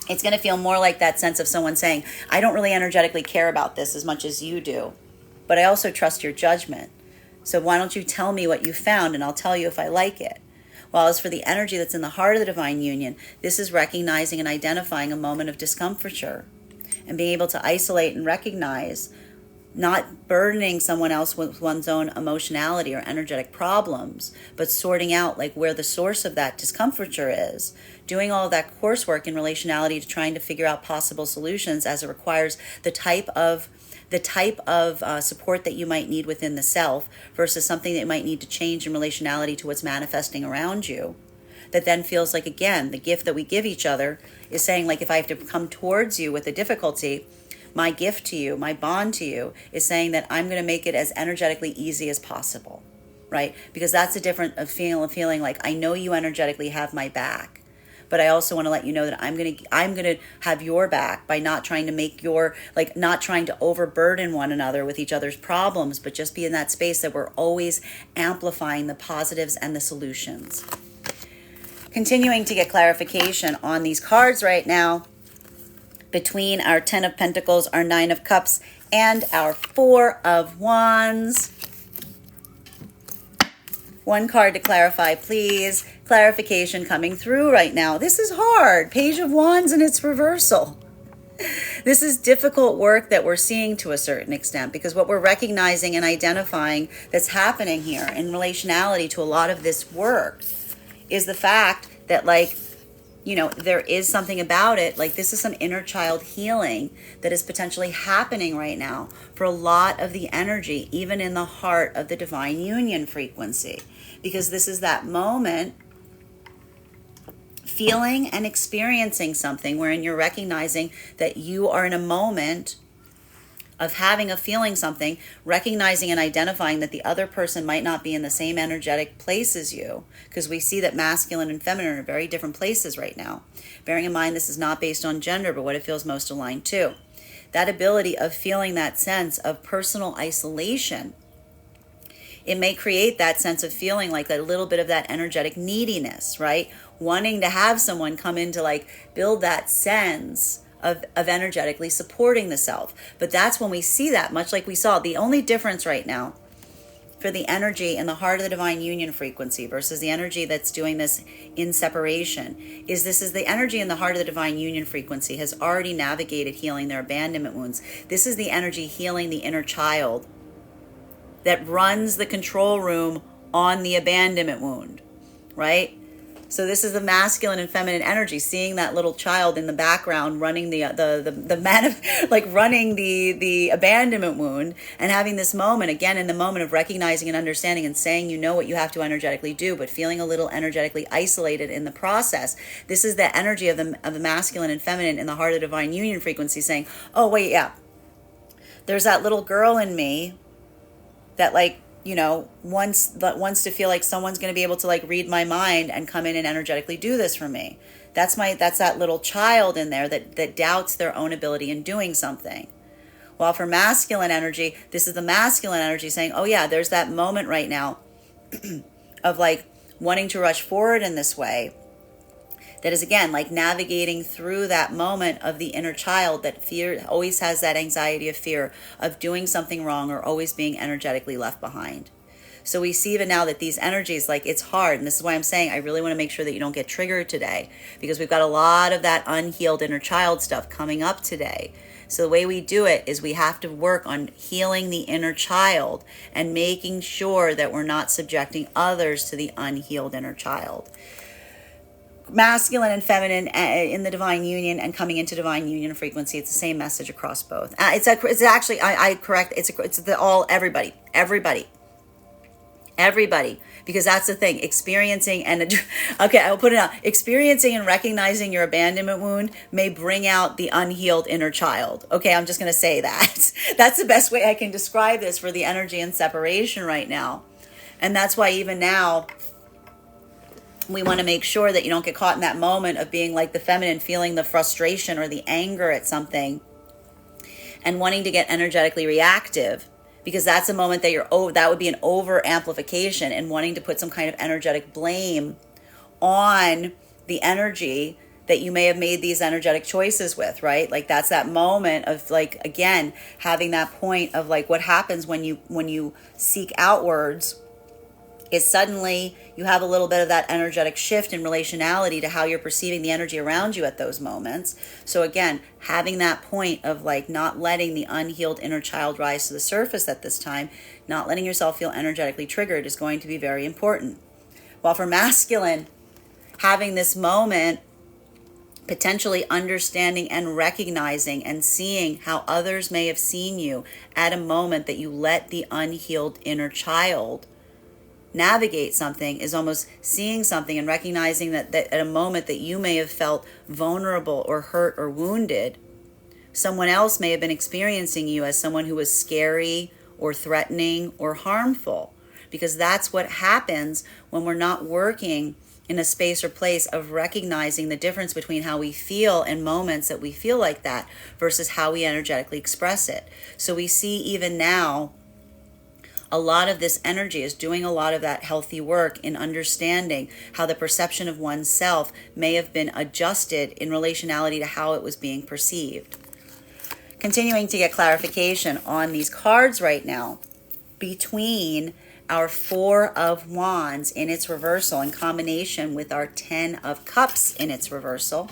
It's going to feel more like that sense of someone saying, I don't really energetically care about this as much as you do, but I also trust your judgment. So why don't you tell me what you found and I'll tell you if I like it. While as for the energy that's in the heart of the divine union, this is recognizing and identifying a moment of discomfiture and being able to isolate and recognize, not burdening someone else with one's own emotionality or energetic problems, but sorting out like where the source of that discomfiture is, doing all of that coursework in relationality to trying to figure out possible solutions as it requires the type of support that you might need within the self versus something that you might need to change in relationality to what's manifesting around you. That then feels like, again, the gift that we give each other is saying, like, if I have to come towards you with a difficulty, my gift to you, my bond to you is saying that I'm going to make it as energetically easy as possible, right? Because that's a different feeling like I know you energetically have my back, but I also want to let you know that I'm going to have your back by not trying to make not trying to overburden one another with each other's problems, but just be in that space that we're always amplifying the positives and the solutions. Continuing to get clarification on these cards right now, between our 10 of Pentacles, our 9 of Cups, and our 4 of Wands. One card to clarify, please. Clarification coming through right now. This is hard. Page of Wands and its reversal. This is difficult work that we're seeing to a certain extent because what we're recognizing and identifying that's happening here in relationality to a lot of this work is the fact that, like, you know, there is something about it, like this is some inner child healing that is potentially happening right now for a lot of the energy, even in the heart of the divine union frequency, because this is that moment feeling and experiencing something wherein you're recognizing that you are in a moment of having a feeling something, recognizing and identifying that the other person might not be in the same energetic place as you, because we see that masculine and feminine are very different places right now. Bearing in mind this is not based on gender, but what it feels most aligned to. That ability of feeling that sense of personal isolation, it may create that sense of feeling like a little bit of that energetic neediness, right? Wanting to have someone come in to like build that sense of energetically supporting the self. But that's when we see that, much like we saw, the only difference right now for the energy in the heart of the divine union frequency versus the energy that's doing this in separation is this is the energy in the heart of the divine union frequency has already navigated healing their abandonment wounds. This is the energy healing the inner child that runs the control room on the abandonment wound, right? So this is the masculine and feminine energy, seeing that little child in the background running the abandonment wound, and having this moment, again, in the moment of recognizing and understanding and saying you know what you have to energetically do, but feeling a little energetically isolated in the process. This is the energy of the masculine and feminine in the heart of the divine union frequency saying, oh, wait, yeah, there's that little girl in me that, like, you know, wants to feel like someone's going to be able to like read my mind and come in and energetically do this for me. That's that little child in there that doubts their own ability in doing something. While for masculine energy, this is the masculine energy saying, oh yeah, there's that moment right now of like wanting to rush forward in this way, That is, again, like navigating through that moment of the inner child that fear always has, that anxiety of fear of doing something wrong or always being energetically left behind. So we see even now that these energies, like, it's hard. And this is why I'm saying I really want to make sure that you don't get triggered today, because we've got a lot of that unhealed inner child stuff coming up today. So the way we do it is we have to work on healing the inner child and making sure that we're not subjecting others to the unhealed inner child. Masculine and feminine in the divine union and coming into divine union frequency, it's the same message across both. It's actually, I correct, it's the all, everybody, because that's the thing, experiencing and, okay, I'll put it out, experiencing and recognizing your abandonment wound may bring out the unhealed inner child. Okay, I'm just going to say that. That's the best way I can describe this for the energy and separation right now. And that's why even now, we want to make sure that you don't get caught in that moment of being like the feminine, feeling the frustration or the anger at something and wanting to get energetically reactive, because that's a moment that that would be an over amplification and wanting to put some kind of energetic blame on the energy that you may have made these energetic choices with, right? Like that's that moment of, like, again, having that point of like what happens when you seek outwards is suddenly you have a little bit of that energetic shift in relationality to how you're perceiving the energy around you at those moments. So again, having that point of like not letting the unhealed inner child rise to the surface at this time, not letting yourself feel energetically triggered is going to be very important. While for masculine, having this moment, potentially understanding and recognizing and seeing how others may have seen you at a moment that you let the unhealed inner child navigate something, is almost seeing something and recognizing that at a moment that you may have felt vulnerable or hurt or wounded, someone else may have been experiencing you as someone who was scary or threatening or harmful. Because that's what happens when we're not working in a space or place of recognizing the difference between how we feel in moments that we feel like that versus how we energetically express it. So we see even now a lot of this energy is doing a lot of that healthy work in understanding how the perception of oneself may have been adjusted in relationality to how it was being perceived. Continuing to get clarification on these cards right now between our Four of Wands in its reversal in combination with our Ten of Cups in its reversal.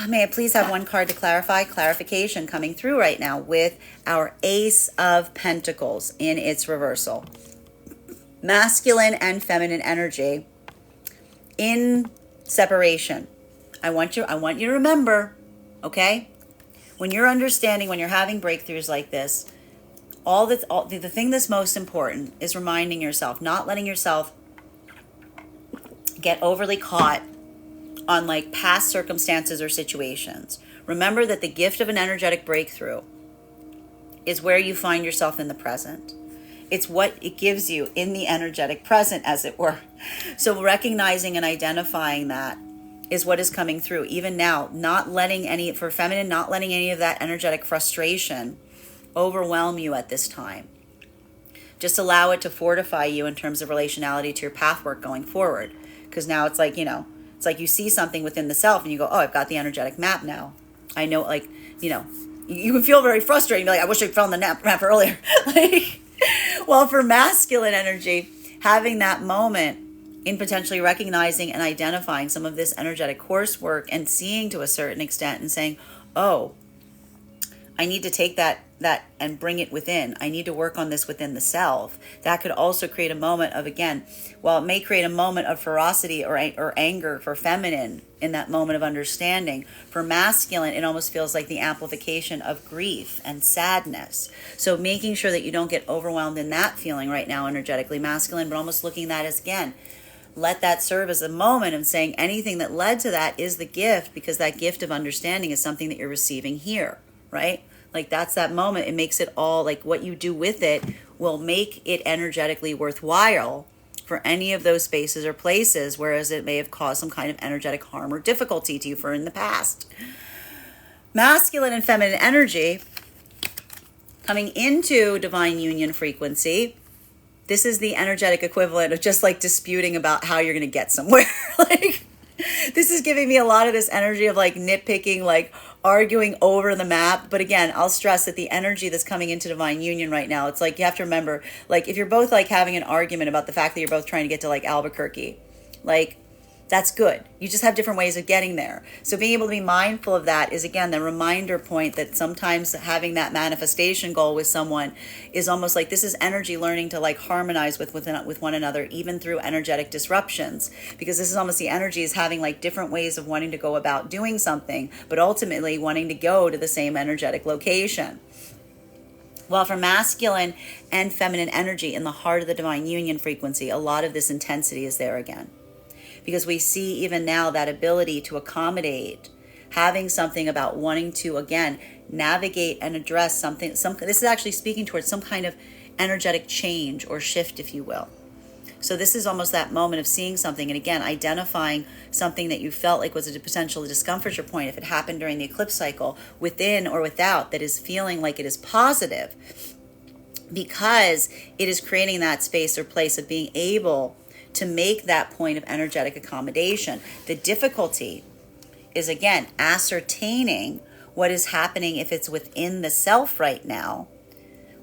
May I please have one card to clarify? Clarification coming through right now with our Ace of Pentacles in its reversal. Masculine and feminine energy in separation. I want you to remember, okay? When you're understanding, when you're having breakthroughs like this, the thing that's most important is reminding yourself, not letting yourself get overly caught on like past circumstances or situations. Remember that the gift of an energetic breakthrough is where you find yourself in the present. It's what it gives you in the energetic present, as it were. So recognizing and identifying that is what is coming through. Even now, not letting any of that energetic frustration overwhelm you at this time. Just allow it to fortify you in terms of relationality to your path work going forward. Because now it's like, it's like you see something within the self and you go, oh, I've got the energetic map now. I know, like, you can feel very frustrated. You're like, I wish I'd found the map earlier. Well, for masculine energy, having that moment in potentially recognizing and identifying some of this energetic coursework and seeing to a certain extent and saying, oh, I need to take that and bring it within. I need to work on this within the self. That could also create a moment of, again, while it may create a moment of ferocity or anger for feminine in that moment of understanding, for masculine, it almost feels like the amplification of grief and sadness. So making sure that you don't get overwhelmed in that feeling right now, energetically masculine, but almost looking at that as, again, let that serve as a moment of saying anything that led to that is the gift, because that gift of understanding is something that you're receiving here, right? Like that's that moment. It makes it all, like what you do with it will make it energetically worthwhile for any of those spaces or places, whereas it may have caused some kind of energetic harm or difficulty to you for in the past. Masculine and feminine energy coming into divine union frequency. This is the energetic equivalent of just like disputing about how you're going to get somewhere. Like This is giving me a lot of this energy of like nitpicking, like arguing over the map. But again, I'll stress that the energy that's coming into divine union right now, it's like you have to remember, like if you're both like having an argument about the fact that you're both trying to get to like Albuquerque, like that's good. You just have different ways of getting there. So being able to be mindful of that is, again, the reminder point that sometimes having that manifestation goal with someone is almost like this is energy learning to like harmonize with one another, even through energetic disruptions. Because this is almost the energy is having like different ways of wanting to go about doing something, but ultimately wanting to go to the same energetic location. Well, for masculine and feminine energy in the heart of the divine union frequency, a lot of this intensity is there again. Because we see even now that ability to accommodate, having something about wanting to, again, navigate and address something. This is actually speaking towards some kind of energetic change or shift, if you will. So this is almost that moment of seeing something and, again, identifying something that you felt like was a potential discomfort point if it happened during the eclipse cycle, within or without, that is feeling like it is positive because it is creating that space or place of being able to make that point of energetic accommodation. The difficulty is, again, ascertaining what is happening if it's within the self right now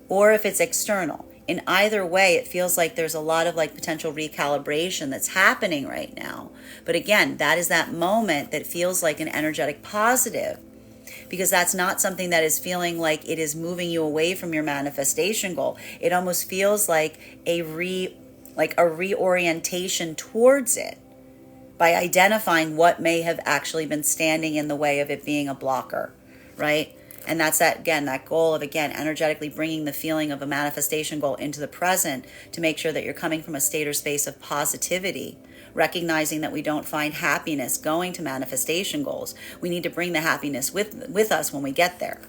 or if it's external. In either way, it feels like there's a lot of like potential recalibration that's happening right now. But again, that is that moment that feels like an energetic positive, because that's not something that is feeling like it is moving you away from your manifestation goal. It almost feels like a reorientation towards it by identifying what may have actually been standing in the way of it being a blocker, right? And that's that, again, that goal of, again, energetically bringing the feeling of a manifestation goal into the present to make sure that you're coming from a state or space of positivity, recognizing that we don't find happiness going to manifestation goals. We need to bring the happiness with us when we get there.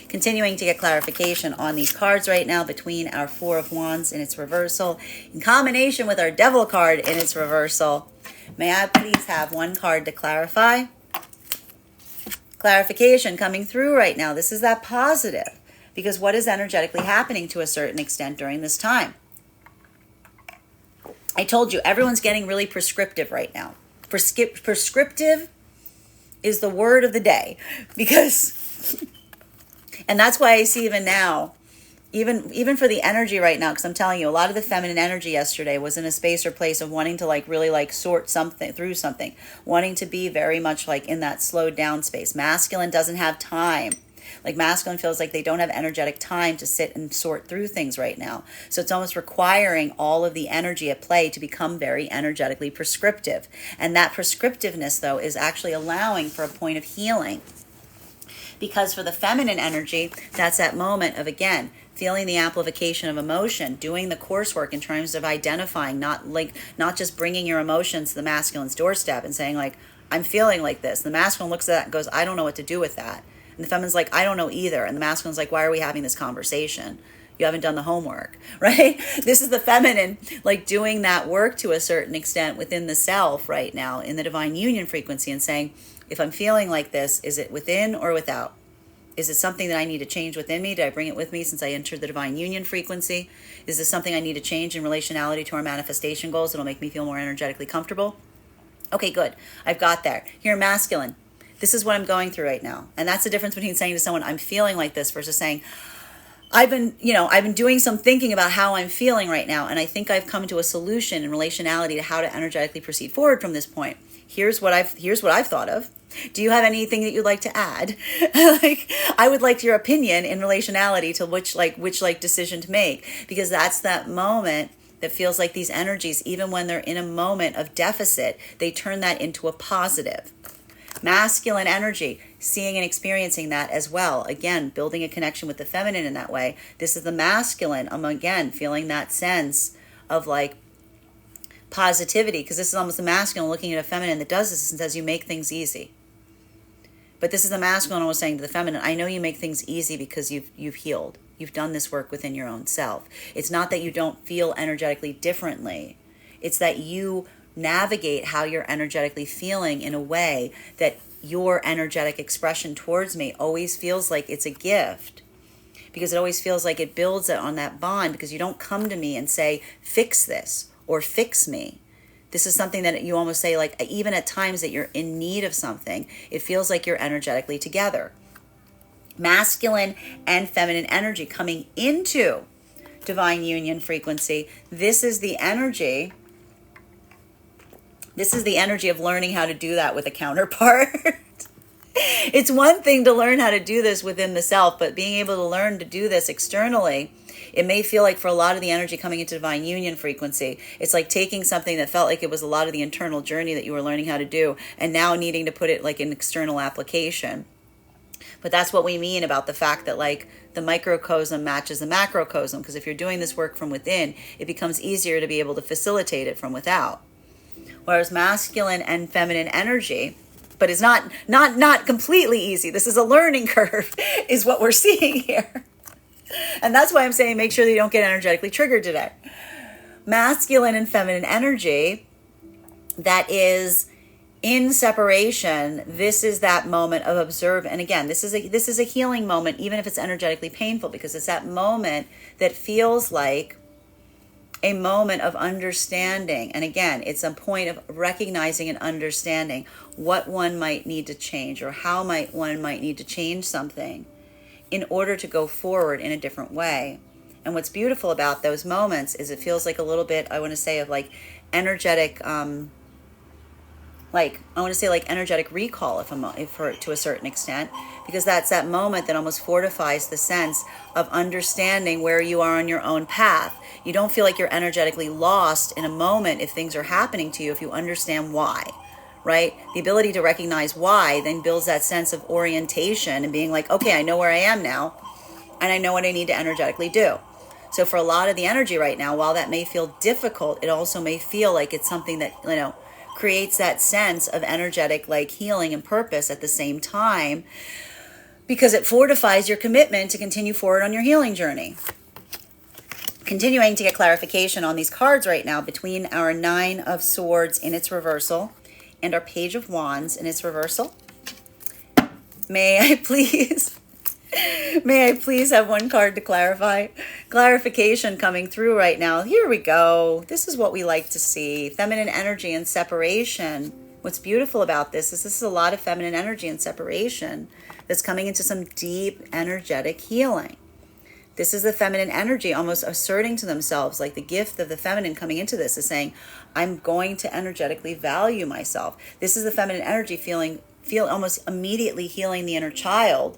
Continuing to get clarification on these cards right now between our Four of Wands in its reversal in combination with our Devil card in its reversal. May I please have one card to clarify? Clarification coming through right now. This is that positive, because what is energetically happening to a certain extent during this time? I told you, everyone's getting really prescriptive right now. Prescriptive is the word of the day, because... And that's why I see even now, even for the energy right now, because I'm telling you, a lot of the feminine energy yesterday was in a space or place of wanting to like really like sort something through something, wanting to be very much like in that slowed down space. Masculine doesn't have time. Like masculine feels like they don't have energetic time to sit and sort through things right now. So it's almost requiring all of the energy at play to become very energetically prescriptive. And that prescriptiveness, though, is actually allowing for a point of healing. Because for the feminine energy, that's that moment of, again, feeling the amplification of emotion, doing the coursework in terms of identifying, not just bringing your emotions to the masculine's doorstep and saying like, I'm feeling like this. The masculine looks at that and goes, I don't know what to do with that. And the feminine's like, I don't know either. And the masculine's like, why are we having this conversation? You haven't done the homework, right? This is the feminine, like doing that work to a certain extent within the self right now in the divine union frequency and saying, if I'm feeling like this, is it within or without? Is it something that I need to change within me? Did I bring it with me since I entered the divine union frequency? Is this something I need to change in relationality to our manifestation goals that'll make me feel more energetically comfortable? Okay, good. I've got there. Here, masculine. This is what I'm going through right now. And that's the difference between saying to someone, I'm feeling like this, versus saying, I've been doing some thinking about how I'm feeling right now, and I think I've come to a solution in relationality to how to energetically proceed forward from this point. Here's what I've thought of. Do you have anything that you'd like to add? Like, I would like your opinion in relationality to which decision to make, because that's that moment that feels like these energies, even when they're in a moment of deficit, they turn that into a positive. Masculine energy, seeing and experiencing that as well. Again, building a connection with the feminine in that way. This is the masculine, again, feeling that sense of like positivity, because this is almost the masculine looking at a feminine that does this and says, you make things easy. But this is the masculine almost saying to the feminine, I know you make things easy because you've healed. You've done this work within your own self. It's not that you don't feel energetically differently. It's that you navigate how you're energetically feeling in a way that your energetic expression towards me always feels like it's a gift, because it always feels like it builds on that bond, because you don't come to me and say, fix this or fix me. This is something that you almost say, like, even at times that you're in need of something, it feels like you're energetically together. Masculine and feminine energy coming into divine union frequency. This is the energy. This is the energy of learning how to do that with a counterpart. It's one thing to learn how to do this within the self, but being able to learn to do this externally, it may feel like for a lot of the energy coming into divine union frequency, it's like taking something that felt like it was a lot of the internal journey that you were learning how to do and now needing to put it like in external application. But that's what we mean about the fact that like the microcosm matches the macrocosm, because if you're doing this work from within, it becomes easier to be able to facilitate it from without. Whereas masculine and feminine energy, but it's not completely easy. This is a learning curve, is what we're seeing here. And that's why I'm saying make sure that you don't get energetically triggered today. Masculine and feminine energy that is in separation, this is that moment of observe. And again, this is a healing moment, even if it's energetically painful, because it's that moment that feels like a moment of understanding. And again, it's a point of recognizing and understanding what one might need to change, or how one might need to change something in order to go forward in a different way. And what's beautiful about those moments is it feels like a little bit, I want to say, of like energetic, energetic recall, to a certain extent, because that's that moment that almost fortifies the sense of understanding where you are on your own path. You don't feel like you're energetically lost in a moment if things are happening to you, if you understand why, right? The ability to recognize why then builds that sense of orientation and being like, okay, I know where I am now, and I know what I need to energetically do. So for a lot of the energy right now, while that may feel difficult, it also may feel like it's something that, creates that sense of energetic like healing and purpose at the same time, because it fortifies your commitment to continue forward on your healing journey. Continuing to get clarification on these cards right now between our Nine of Swords in its reversal and our Page of Wands in its reversal. May I please have one card to clarify? Clarification coming through right now. Here we go. This is what we like to see. Feminine energy and separation. What's beautiful about this is a lot of feminine energy and separation that's coming into some deep energetic healing. This is the feminine energy almost asserting to themselves, like the gift of the feminine coming into this is saying, I'm going to energetically value myself. This is the feminine energy feel almost immediately healing the inner child.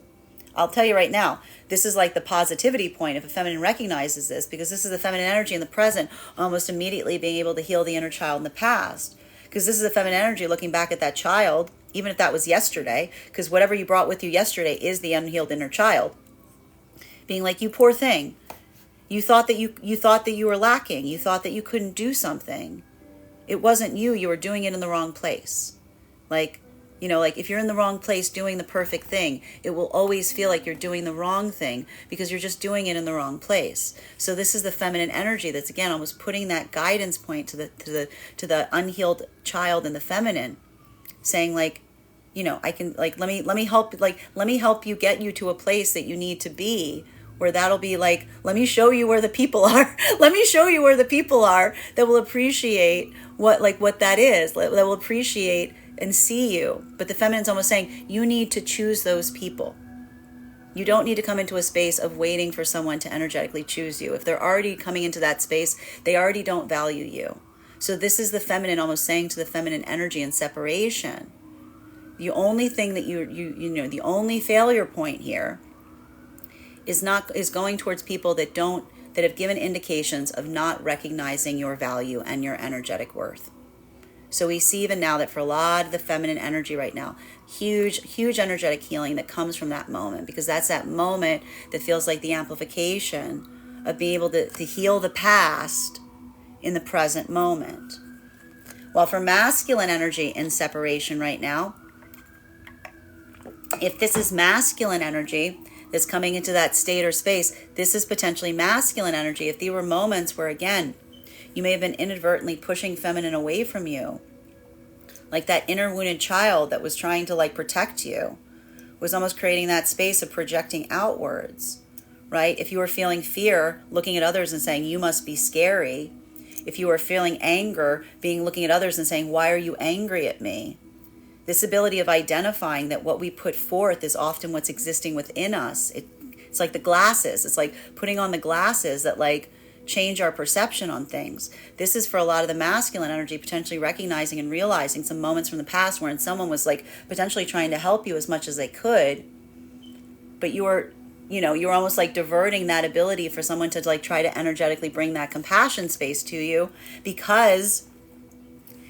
I'll tell you right now, this is like the positivity point if a feminine recognizes this, because this is the feminine energy in the present almost immediately being able to heal the inner child in the past. Because this is the feminine energy looking back at that child, even if that was yesterday, because whatever you brought with you yesterday is the unhealed inner child. Being like, you poor thing. You thought that you were lacking. You thought that you couldn't do something. It wasn't you. You were doing it in the wrong place. Like if you're in the wrong place doing the perfect thing, it will always feel like you're doing the wrong thing because you're just doing it in the wrong place. So this is the feminine energy that's again almost putting that guidance point to the unhealed child in the feminine, saying like, I can let me help you get you to a place that you need to be, where that'll be like, let me show you where the people are. Let me show you where the people are that will appreciate what that is, that will appreciate and see you. But the feminine's almost saying, you need to choose those people. You don't need to come into a space of waiting for someone to energetically choose you. If they're already coming into that space, they already don't value you. So this is the feminine almost saying to the feminine energy in separation, the only thing that the only failure point here is going towards people that have given indications of not recognizing your value and your energetic worth. So we see even now that for a lot of the feminine energy right now, huge energetic healing that comes from that moment, because that's that moment that feels like the amplification of being able to heal the past in the present moment. While for masculine energy in separation right now, if this is masculine energy that's coming into that state or space, this is potentially masculine energy. If there were moments where, again, you may have been inadvertently pushing feminine away from you, like that inner wounded child that was trying to protect you, was almost creating that space of projecting outwards, right? If you were feeling fear, looking at others and saying, you must be scary. If you are feeling anger, looking at others and saying, why are you angry at me? This ability of identifying that what we put forth is often what's existing within us. It's like the glasses. It's like putting on the glasses that like change our perception on things. This is for a lot of the masculine energy, potentially recognizing and realizing some moments from the past wherein someone was like potentially trying to help you as much as they could, but you're almost like diverting that ability for someone to like try to energetically bring that compassion space to you, because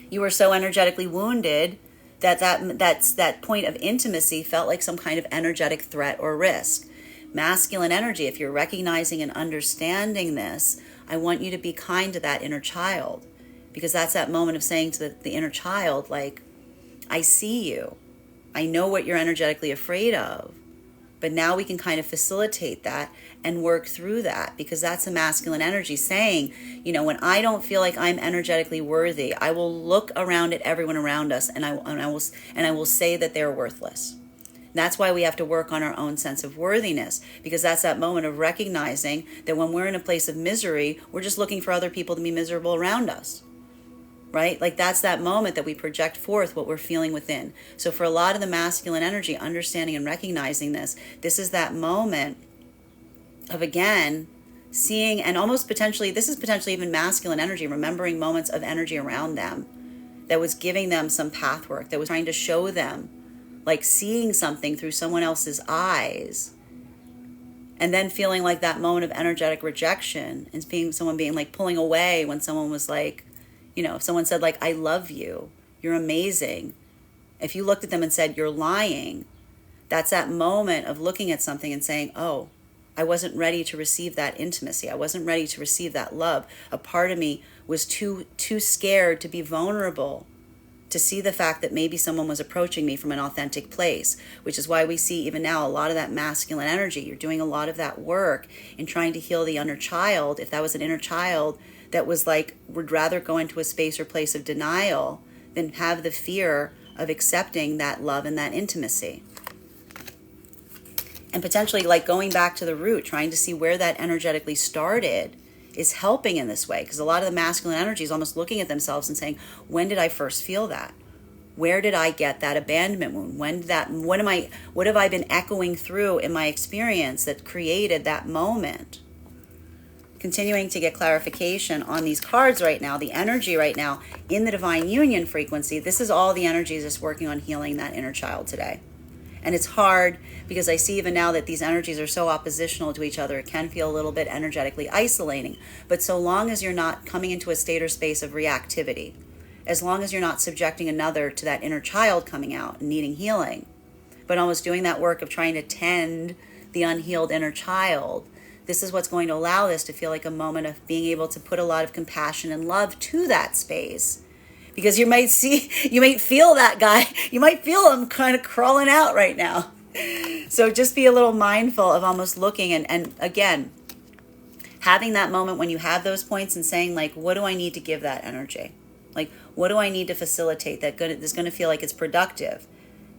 you were so energetically wounded that point of intimacy felt like some kind of energetic threat or risk. Masculine energy, if you're recognizing and understanding this, I want you to be kind to that inner child, because that's that moment of saying to the inner child, like, I see you. I know what you're energetically afraid of, but now we can kind of facilitate that and work through that, because that's a masculine energy saying, when I don't feel like I'm energetically worthy, I will look around at everyone around us and I will say that they're worthless. That's why we have to work on our own sense of worthiness, because that's that moment of recognizing that when we're in a place of misery, we're just looking for other people to be miserable around us, right? Like that's that moment that we project forth what we're feeling within. So for a lot of the masculine energy, understanding and recognizing this is that moment of, again, seeing and almost potentially, this is potentially even masculine energy, remembering moments of energy around them that was giving them some path work, that was trying to show them, like seeing something through someone else's eyes, and then feeling like that moment of energetic rejection and someone being like pulling away when someone was like, if someone said like, I love you, you're amazing. If you looked at them and said, you're lying, that's that moment of looking at something and saying, oh, I wasn't ready to receive that intimacy. I wasn't ready to receive that love. A part of me was too scared to be vulnerable, to see the fact that maybe someone was approaching me from an authentic place, which is why we see even now a lot of that masculine energy. You're doing a lot of that work in trying to heal the inner child. If that was an inner child that was like, would rather go into a space or place of denial than have the fear of accepting that love and that intimacy. And potentially like going back to the root, trying to see where that energetically started, is helping in this way, because a lot of the masculine energy is almost looking at themselves and saying, when did I first feel that? Where did I get that abandonment wound? What have I been echoing through in my experience that created that moment? Continuing to get clarification on these cards right now, the energy right now in the divine union frequency, this is all the energies just working on healing that inner child today. And it's hard because I see even now that these energies are so oppositional to each other, it can feel a little bit energetically isolating. But so long as you're not coming into a state or space of reactivity, as long as you're not subjecting another to that inner child coming out and needing healing, but almost doing that work of trying to tend the unhealed inner child, this is what's going to allow this to feel like a moment of being able to put a lot of compassion and love to that space. Because you might feel that guy, you might feel him kind of crawling out right now. So just be a little mindful of almost looking and again, having that moment when you have those points and saying like, what do I need to give that energy? Like, what do I need to facilitate that's going to feel like it's productive,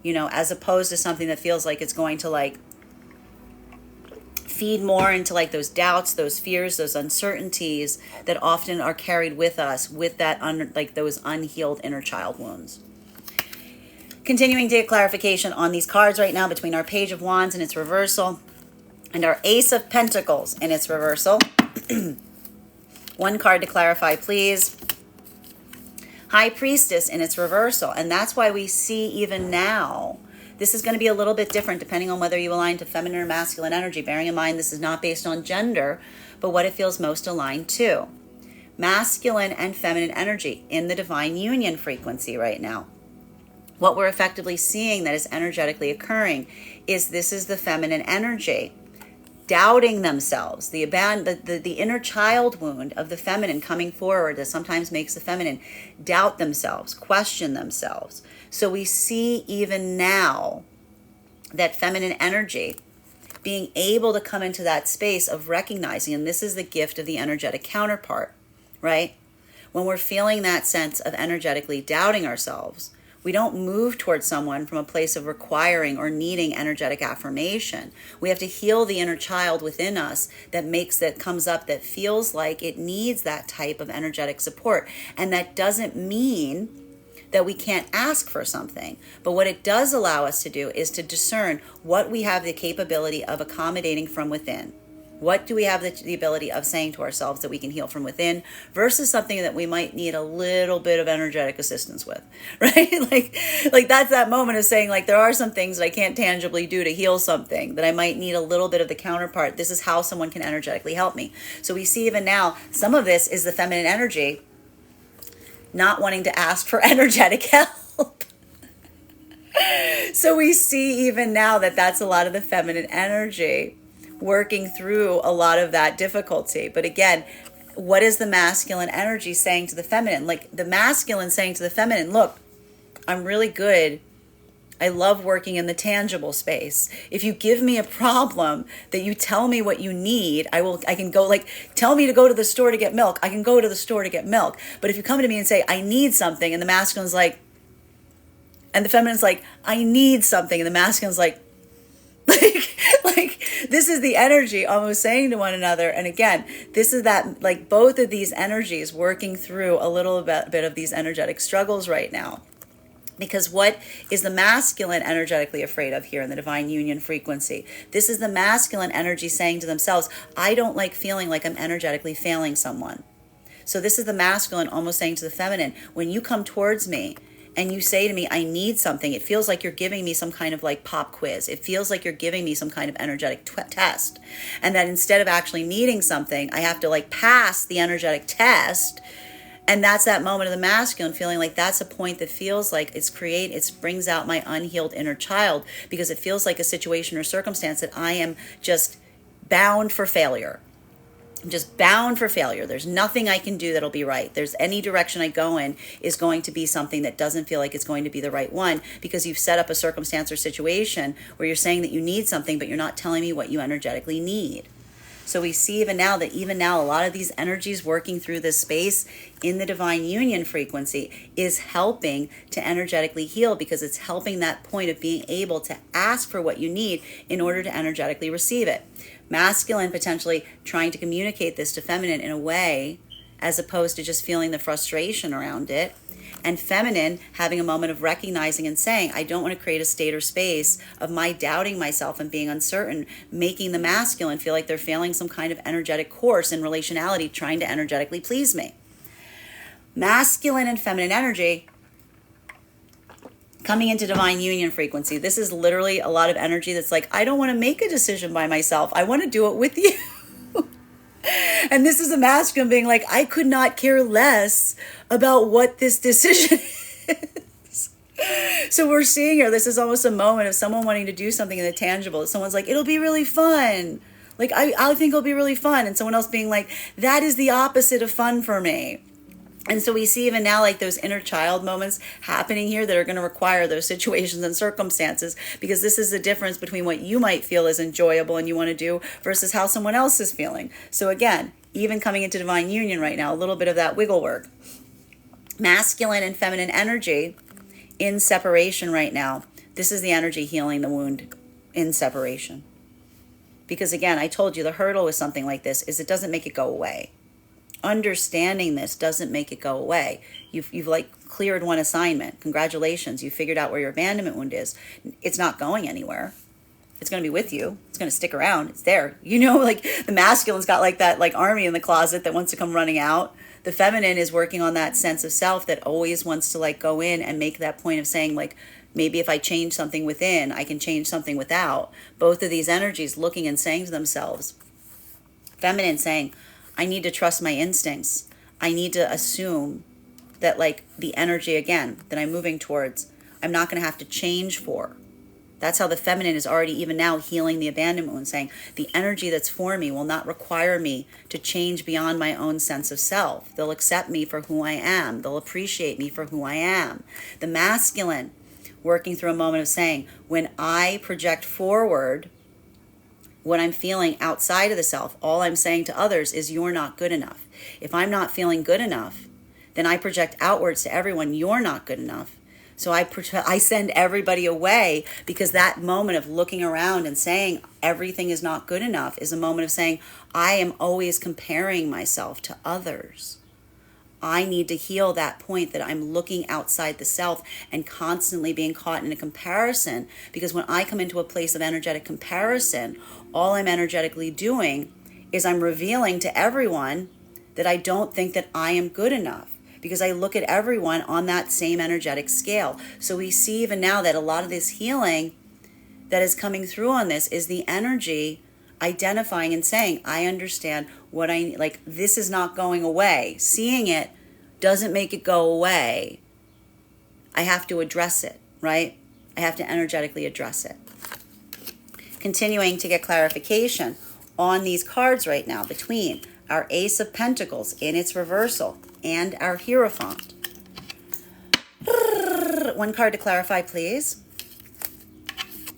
as opposed to something that feels like it's going to like feed more into like those doubts, those fears, those uncertainties that often are carried with us with that those unhealed inner child wounds. Continuing to get clarification on these cards right now between our Page of Wands in its reversal and our Ace of Pentacles in its reversal. One card to clarify, please. High Priestess in its reversal. And that's why we see even now, this is going to be a little bit different depending on whether you align to feminine or masculine energy. Bearing in mind this is not based on gender, but what it feels most aligned to. Masculine and feminine energy in the divine union frequency right now. What we're effectively seeing that is energetically occurring is this is the feminine energy doubting themselves, the inner child wound of the feminine coming forward that sometimes makes the feminine doubt themselves, question themselves. So we see even now that feminine energy being able to come into that space of recognizing, and this is the gift of the energetic counterpart, right? When we're feeling that sense of energetically doubting ourselves, We don't move towards someone from a place of requiring or needing energetic affirmation. We have to heal the inner child within us that comes up that feels like it needs that type of energetic support. And that doesn't mean that we can't ask for something. But what it does allow us to do is to discern what we have the capability of accommodating from within. What do we have the ability of saying to ourselves that we can heal from within versus something that we might need a little bit of energetic assistance with, right? like that's that moment of saying, like, there are some things that I can't tangibly do to heal something that I might need a little bit of the counterpart. This is how someone can energetically help me. So we see even now, some of this is the feminine energy not wanting to ask for energetic help. So we see even now that that's a lot of the feminine energy working through a lot of that difficulty. But again, what is the masculine energy saying to the feminine? Like the masculine saying to the feminine, look, I'm really good. I love working in the tangible space. If you give me a problem that you tell me what you need, I can go, like, tell me to go to the store to get milk. I can go to the store to get milk. But if you come to me and say, I need something, and the masculine's like, and the feminine's like, I need something, and the masculine's like this is the energy almost saying to one another. And again, this is that, like, both of these energies working through a little bit of these energetic struggles right now. Because what is the masculine energetically afraid of here in the divine union frequency? This is the masculine energy saying to themselves, I don't like feeling like I'm energetically failing someone. So this is the masculine almost saying to the feminine, when you come towards me and you say to me, I need something, it feels like you're giving me some kind of like pop quiz. It feels like you're giving me some kind of energetic test. And that instead of actually needing something, I have to like pass the energetic test. And that's that moment of the masculine feeling like that's a point that feels like it brings out my unhealed inner child, because it feels like a situation or circumstance that I am just bound for failure. I'm just bound for failure. There's nothing I can do that'll be right. There's any direction I go in is going to be something that doesn't feel like it's going to be the right one, because you've set up a circumstance or situation where you're saying that you need something, but you're not telling me what you energetically need. So we see even now a lot of these energies working through this space in the divine union frequency is helping to energetically heal, because it's helping that point of being able to ask for what you need in order to energetically receive it. Masculine potentially trying to communicate this to feminine in a way as opposed to just feeling the frustration around it. And feminine having a moment of recognizing and saying, I don't want to create a state or space of my doubting myself and being uncertain, making the masculine feel like they're failing some kind of energetic course in relationality, trying to energetically please me. Masculine and feminine energy coming into divine union frequency. This is literally a lot of energy that's like, I don't want to make a decision by myself. I want to do it with you. And this is a masculine being like, I could not care less about what this decision is. So we're seeing here, this is almost a moment of someone wanting to do something in the tangible. Someone's like, it'll be really fun. Like, I think it'll be really fun. And someone else being like, that is the opposite of fun for me. And so we see even now like those inner child moments happening here that are going to require those situations and circumstances, because this is the difference between what you might feel is enjoyable and you want to do versus how someone else is feeling. So again, even coming into divine union right now, a little bit of that wiggle work. Masculine and feminine energy in separation right now. This is the energy healing the wound in separation. Because again, I told you the hurdle with something like this is it doesn't make it go away. Understanding this doesn't make it go away. You've like cleared one assignment. Congratulations. You figured out where your abandonment wound is. It's not going anywhere. It's going to be with you. It's going to stick around. It's there. You know, like the masculine's got like that like army in the closet that wants to come running out. The feminine is working on that sense of self that always wants to like go in and make that point of saying like, maybe if I change something within, I can change something without. Both of these energies looking and saying to themselves, feminine saying, I need to trust my instincts. I need to assume that like the energy again that I'm moving towards, I'm not going to have to change for. That's how the feminine is already even now healing the abandonment wound, saying the energy that's for me will not require me to change beyond my own sense of self. They'll accept me for who I am. They'll appreciate me for who I am. The masculine working through a moment of saying, when I project forward what I'm feeling outside of the self, all I'm saying to others is you're not good enough. If I'm not feeling good enough, then I project outwards to everyone, you're not good enough. So I send everybody away, because that moment of looking around and saying everything is not good enough is a moment of saying, I am always comparing myself to others. I need to heal that point that I'm looking outside the self and constantly being caught in a comparison, because when I come into a place of energetic comparison, all I'm energetically doing is I'm revealing to everyone that I don't think that I am good enough, because I look at everyone on that same energetic scale. So we see even now that a lot of this healing that is coming through on this is the energy identifying and saying, I understand what I need. Like, this is not going away. Seeing it doesn't make it go away. I have to address it, right? I have to energetically address it. Continuing to get clarification on these cards right now between our Ace of Pentacles in its reversal and our Hierophant. One card to clarify, please.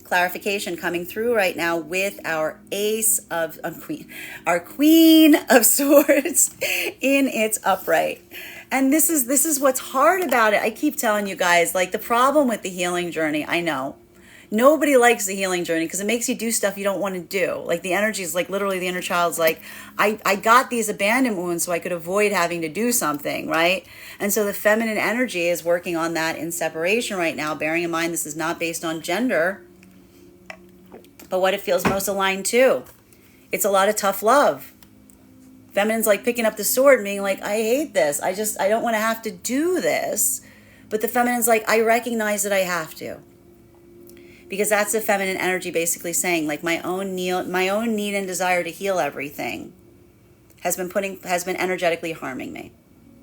Clarification coming through right now with our Queen of Swords in its upright. And this is what's hard about it. I keep telling you guys, like, the problem with the healing journey, I know. Nobody likes the healing journey because it makes you do stuff you don't want to do. Like, the energy is like, literally the inner child's like, I got these abandonment wounds so I could avoid having to do something, right? And so the feminine energy is working on that in separation right now, bearing in mind this is not based on gender, but what it feels most aligned to. It's a lot of tough love. Feminine's like picking up the sword and being like, I hate this. I don't want to have to do this. But the feminine's like, I recognize that I have to. Because that's the feminine energy basically saying, like, my own need and desire to heal everything has been energetically harming me.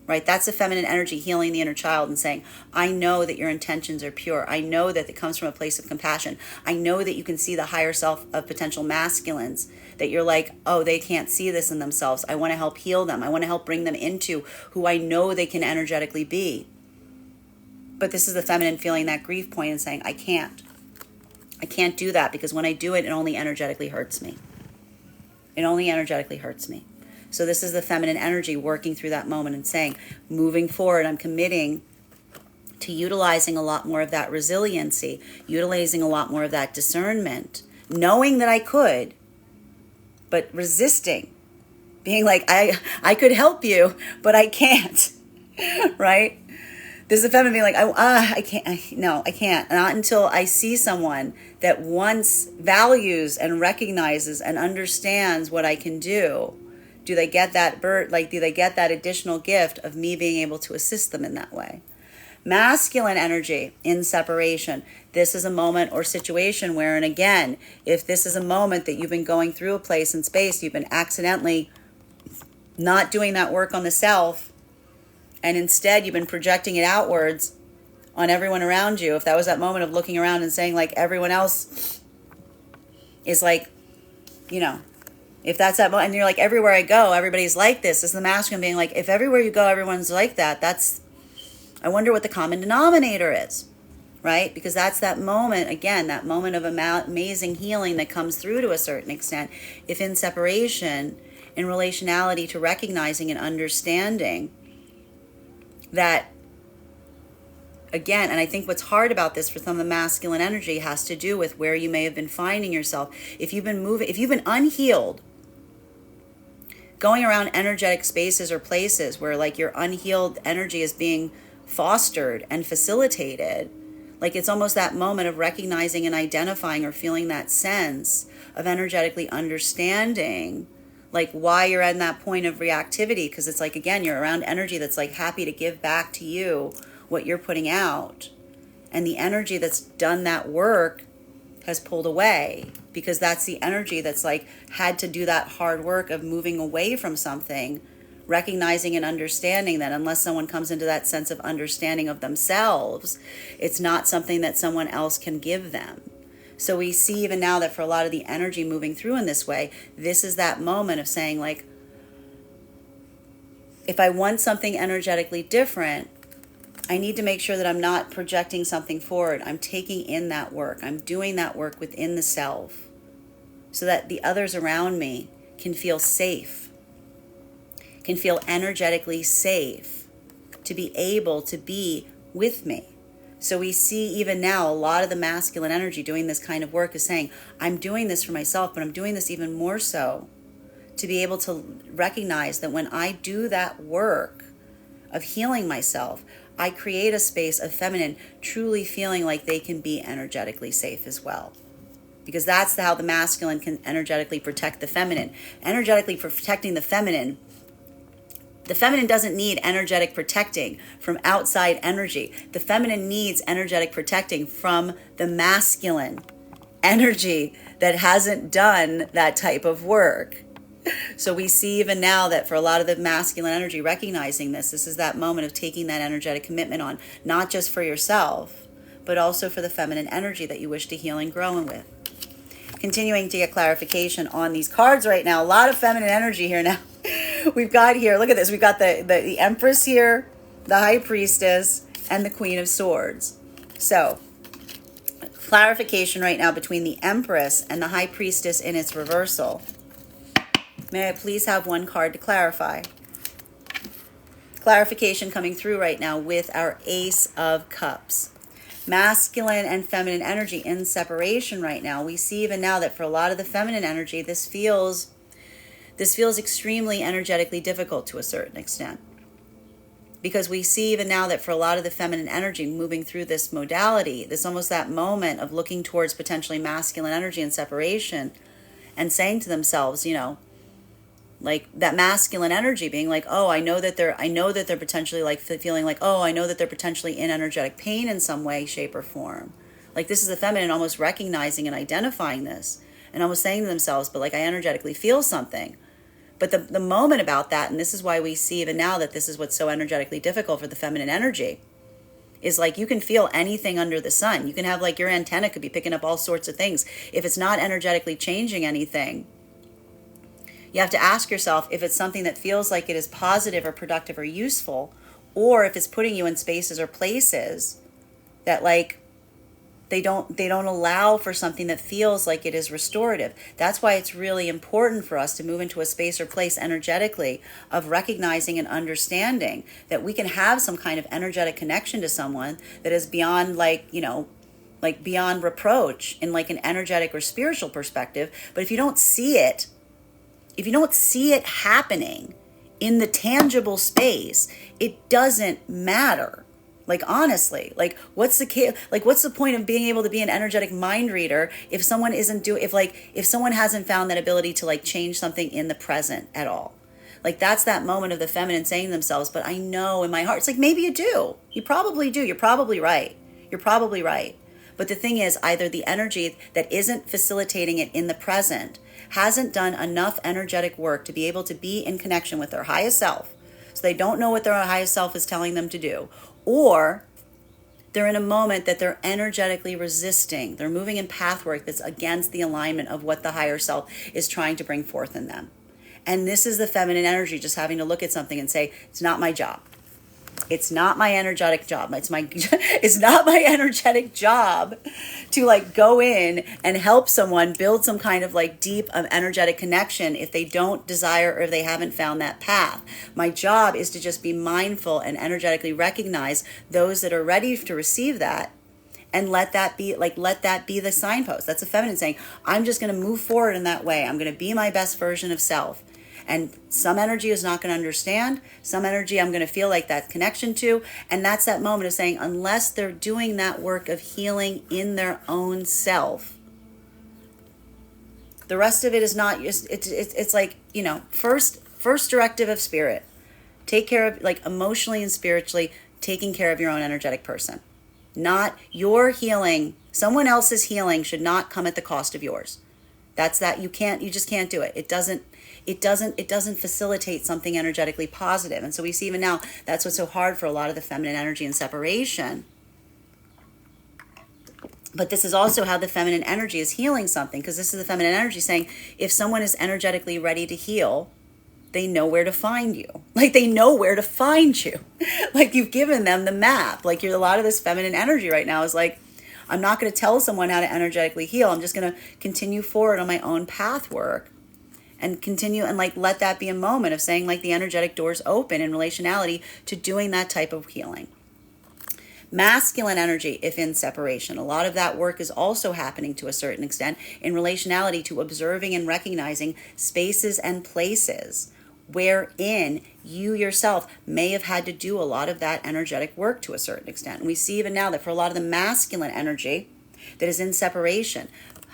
Right? That's the feminine energy healing the inner child and saying, I know that your intentions are pure. I know that it comes from a place of compassion. I know that you can see the higher self of potential masculines, that you're like, oh, they can't see this in themselves. I want to help heal them. I want to help bring them into who I know they can energetically be. But this is the feminine feeling that grief point and saying, I can't do that, because when I do it, it only energetically hurts me. It only energetically hurts me. So this is the feminine energy working through that moment and saying, moving forward, I'm committing to utilizing a lot more of that resiliency, utilizing a lot more of that discernment, knowing that I could, but resisting, being like, I could help you, but I can't, right? This is the feminine being like, I can't. Not until I see someone that once values and recognizes and understands what I can do they get that do they get that additional gift of me being able to assist them in that way. Masculine energy in separation. This is a moment or situation where, and again, if this is a moment that you've been going through a place and space, you've been accidentally not doing that work on the self, and instead you've been projecting it outwards on everyone around you. If that was that moment of looking around and saying, like, everyone else is like, you know, if that's that moment, and you're like, everywhere I go, everybody's like this. This is the masculine being like, if everywhere you go, everyone's like that, I wonder what the common denominator is, right? Because that's that moment, again, that moment of amazing healing that comes through to a certain extent. If in separation, in relationality to recognizing and understanding that, again, and I think what's hard about this for some of the masculine energy has to do with where you may have been finding yourself. If you've been unhealed, going around energetic spaces or places where, like, your unhealed energy is being fostered and facilitated, like, it's almost that moment of recognizing and identifying or feeling that sense of energetically understanding, like, why you're at that point of reactivity. Because it's like, again, you're around energy that's like happy to give back to you what you're putting out, and the energy that's done that work has pulled away, because that's the energy that's like had to do that hard work of moving away from something, recognizing and understanding that unless someone comes into that sense of understanding of themselves, it's not something that someone else can give them. So we see even now that for a lot of the energy moving through in this way, this is that moment of saying, like, if I want something energetically different, I need to make sure that I'm not projecting something forward. I'm taking in that work. I'm doing that work within the self so that the others around me can feel safe, can feel energetically safe to be able to be with me. So we see even now a lot of the masculine energy doing this kind of work is saying, I'm doing this for myself, but I'm doing this even more so to be able to recognize that when I do that work of healing myself, I create a space of feminine truly feeling like they can be energetically safe as well. Because that's how the masculine can energetically protect the feminine. Energetically protecting the feminine doesn't need energetic protecting from outside energy. The feminine needs energetic protecting from the masculine energy that hasn't done that type of work. So we see even now that for a lot of the masculine energy, recognizing this is that moment of taking that energetic commitment on, not just for yourself, but also for the feminine energy that you wish to heal and grow in with. Continuing to get clarification on these cards right now. A lot of feminine energy here now. We've got here, look at this. We've got the Empress here, the High Priestess, and the Queen of Swords. So, clarification right now between the Empress and the High Priestess in its reversal. May I please have one card to clarify? Clarification coming through right now with our Ace of Cups. Masculine and feminine energy in separation right now. We see even now that for a lot of the feminine energy, this feels extremely energetically difficult to a certain extent. Because we see even now that for a lot of the feminine energy moving through this modality, this almost that moment of looking towards potentially masculine energy and separation and saying to themselves, like that masculine energy being like, oh, I know that they're potentially like feeling like, oh, I know that they're potentially in energetic pain in some way, shape, or form. Like this is the feminine almost recognizing and identifying this and almost saying to themselves, but like I energetically feel something. But the moment about that, and this is why we see even now that this is what's so energetically difficult for the feminine energy, is like you can feel anything under the sun. You can have like your antenna could be picking up all sorts of things. If it's not energetically changing anything, you have to ask yourself if it's something that feels like it is positive or productive or useful, or if it's putting you in spaces or places that like they don't allow for something that feels like it is restorative. That's why it's really important for us to move into a space or place energetically of recognizing and understanding that we can have some kind of energetic connection to someone that is beyond like beyond reproach in like an energetic or spiritual perspective. But if you don't see it happening in the tangible space, it doesn't matter. Like honestly, like what's the point of being able to be an energetic mind reader if someone if someone hasn't found that ability to like change something in the present at all? Like that's that moment of the feminine saying to themselves, but I know in my heart, it's like maybe you do. You probably do. You're probably right. But the thing is, either the energy that isn't facilitating it in the present hasn't done enough energetic work to be able to be in connection with their highest self, so they don't know what their highest self is telling them to do, or they're in a moment that they're energetically resisting. They're moving in pathwork that's against the alignment of what the higher self is trying to bring forth in them. And this is the feminine energy just having to look at something and say, it's not my job. It's not my energetic job. It's not my energetic job to like go in and help someone build some kind of like deep energetic connection if they don't desire or if they haven't found that path. My job is to just be mindful and energetically recognize those that are ready to receive that and let that be the signpost. That's a feminine saying, I'm just going to move forward in that way. I'm going to be my best version of self. And some energy is not going to understand. Some energy I'm going to feel like that connection to. And that's that moment of saying, unless they're doing that work of healing in their own self, the rest of it is not, it's like, first directive of spirit. Take care of, like emotionally and spiritually, taking care of your own energetic person. Not your healing. Someone else's healing should not come at the cost of yours. You just can't do it. It doesn't facilitate something energetically positive. And so we see even now, that's what's so hard for a lot of the feminine energy and separation. But this is also how the feminine energy is healing something, because this is the feminine energy saying, if someone is energetically ready to heal, they know where to find you. Like they know where to find you. Like you've given them the map. Like a lot of this feminine energy right now is like, I'm not going to tell someone how to energetically heal. I'm just going to continue forward on my own path work and continue and like let that be a moment of saying like the energetic doors open in relationality to doing that type of healing. Masculine energy, if in separation, a lot of that work is also happening to a certain extent in relationality to observing and recognizing spaces and places wherein you yourself may have had to do a lot of that energetic work to a certain extent. And we see even now that for a lot of the masculine energy that is in separation,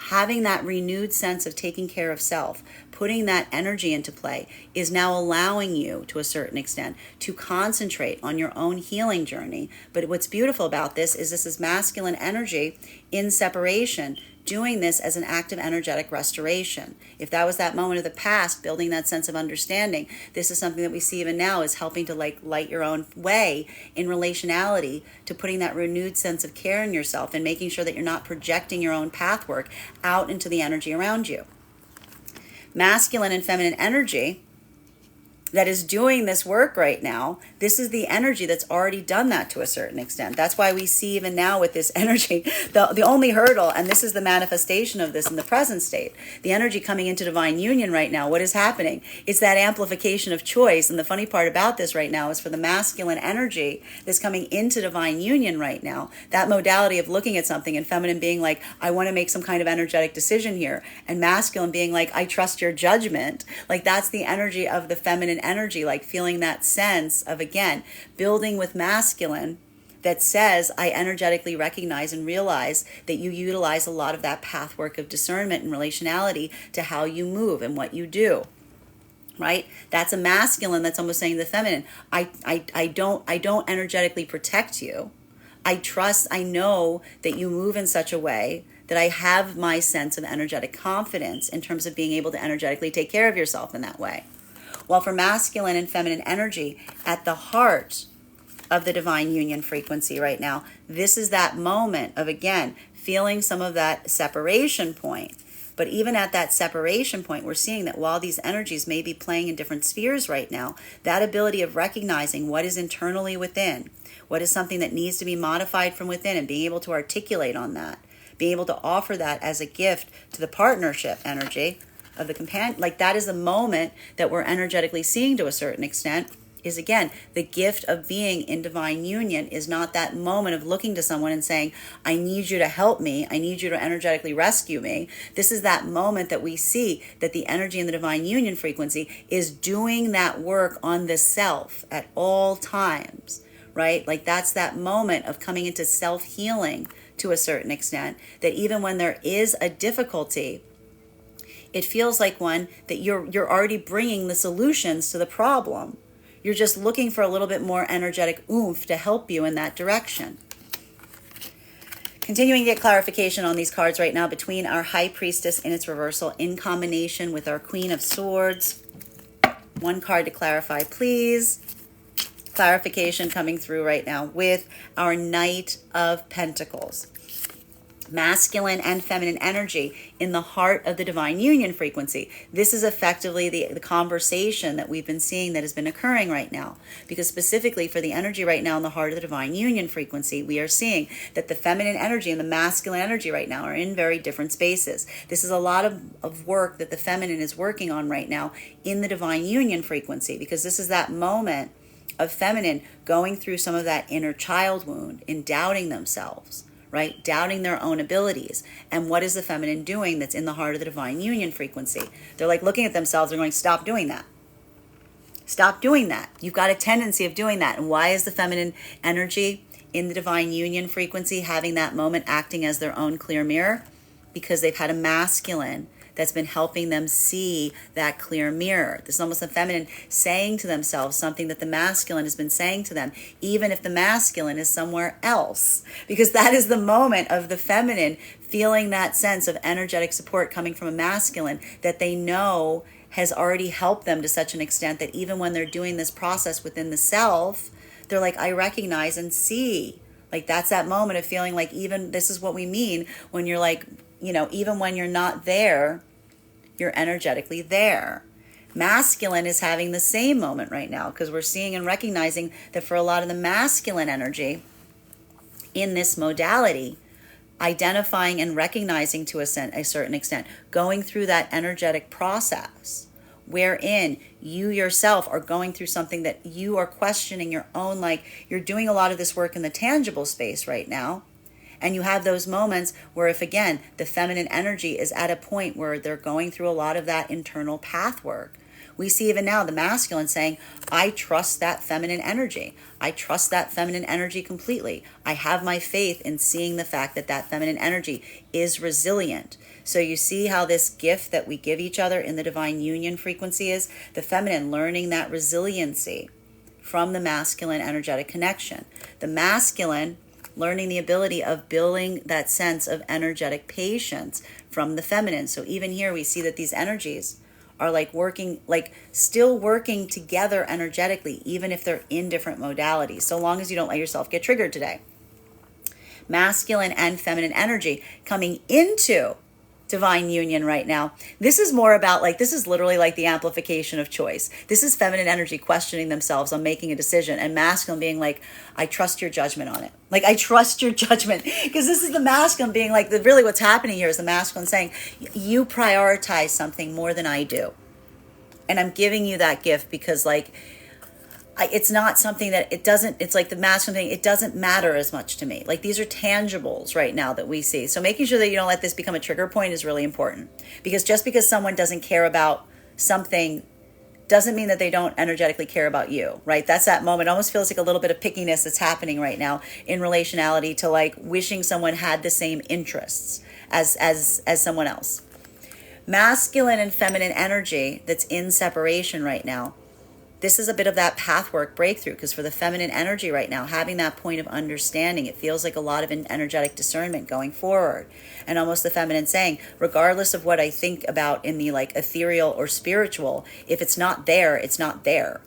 having that renewed sense of taking care of self, putting that energy into play, is now allowing you to a certain extent to concentrate on your own healing journey. But what's beautiful about this is masculine energy in separation, doing this as an act of energetic restoration. If that was that moment of the past, building that sense of understanding, this is something that we see even now is helping to light your own way in relationality to putting that renewed sense of care in yourself and making sure that you're not projecting your own path work out into the energy around you. Masculine and feminine energy that is doing this work right now, this is the energy that's already done that to a certain extent. That's why we see even now with this energy, the only hurdle, and this is the manifestation of this in the present state, the energy coming into divine union right now, what is happening? It's that amplification of choice. And the funny part about this right now is for the masculine energy that's coming into divine union right now, that modality of looking at something and feminine being like, I want to make some kind of energetic decision here, and masculine being like, I trust your judgment. Like that's the energy of the feminine energy, like feeling that sense of, again, building with masculine that says, I energetically recognize and realize that you utilize a lot of that path work of discernment and relationality to how you move and what you do. Right? That's a masculine that's almost saying to the feminine, I don't energetically protect you. I trust, I know that you move in such a way that I have my sense of energetic confidence in terms of being able to energetically take care of yourself in that way. While for masculine and feminine energy, at the heart of the divine union frequency right now, this is that moment of, again, feeling some of that separation point. But even at that separation point, we're seeing that while these energies may be playing in different spheres right now, that ability of recognizing what is internally within, what is something that needs to be modified from within, and being able to articulate on that, being able to offer that as a gift to the partnership energy of the companion, like that is the moment that we're energetically seeing to a certain extent, is again, the gift of being in divine union is not that moment of looking to someone and saying, I need you to help me, I need you to energetically rescue me. This is that moment that we see that the energy in the divine union frequency is doing that work on the self at all times, right? Like that's that moment of coming into self-healing to a certain extent, that even when there is a difficulty, it feels like one that you're already bringing the solutions to the problem. You're just looking for a little bit more energetic oomph to help you in that direction. Continuing to get clarification on these cards right now between our High Priestess in its reversal in combination with our Queen of Swords. One card to clarify, please. Clarification coming through right now with our Knight of Pentacles. Masculine and feminine energy in the heart of the divine union frequency. This is effectively the conversation that we've been seeing that has been occurring right now. Because specifically for the energy right now in the heart of the divine union frequency, we are seeing that the feminine energy and the masculine energy right now are in very different spaces. This is a lot of work that the feminine is working on right now in the divine union frequency, because this is that moment of feminine going through some of that inner child wound in doubting themselves, right? Doubting their own abilities. And what is the feminine doing that's in the heart of the divine union frequency? They're like looking at themselves and going, stop doing that. Stop doing that. You've got a tendency of doing that. And why is the feminine energy in the divine union frequency having that moment acting as their own clear mirror? Because they've had a masculine that's been helping them see that clear mirror. This is almost the feminine saying to themselves something that the masculine has been saying to them, even if the masculine is somewhere else. Because that is the moment of the feminine feeling that sense of energetic support coming from a masculine that they know has already helped them to such an extent that even when they're doing this process within the self, they're like, I recognize and see. Like that's that moment of feeling like, even this is what we mean when you're like, even when you're not there, you're energetically there. Masculine is having the same moment right now, because we're seeing and recognizing that for a lot of the masculine energy in this modality, identifying and recognizing to a certain extent, going through that energetic process wherein you yourself are going through something that you are questioning your own, like you're doing a lot of this work in the tangible space right now. And you have those moments where, if again, the feminine energy is at a point where they're going through a lot of that internal path work. We see even now the masculine saying, I trust that feminine energy. I trust that feminine energy completely. I have my faith in seeing the fact that that feminine energy is resilient. So you see how this gift that we give each other in the divine union frequency is the feminine learning that resiliency from the masculine energetic connection. The masculine learning the ability of building that sense of energetic patience from the feminine. So even here we see that these energies are like working, like still working together energetically, even if they're in different modalities, so long as you don't let yourself get triggered today. Masculine and feminine energy coming into divine union right now. This is more about like, this is literally like the amplification of choice. This is feminine energy questioning themselves on making a decision, and masculine being like, I trust your judgment on it. Like, I trust your judgment, because this is the masculine being like, really what's happening here is the masculine saying, you prioritize something more than I do. And I'm giving you that gift because like, it's not something that it's like the masculine thing, it doesn't matter as much to me. Like, these are tangibles right now that we see. So making sure that you don't let this become a trigger point is really important, because just because someone doesn't care about something doesn't mean that they don't energetically care about you, right? That's that moment. It almost feels like a little bit of pickiness that's happening right now in relationality to like wishing someone had the same interests as someone else. Masculine and feminine energy that's in separation right now. This is a bit of that pathwork breakthrough, because for the feminine energy right now, having that point of understanding, it feels like a lot of energetic discernment going forward. And almost the feminine saying, regardless of what I think about in the like ethereal or spiritual, if it's not there, it's not there.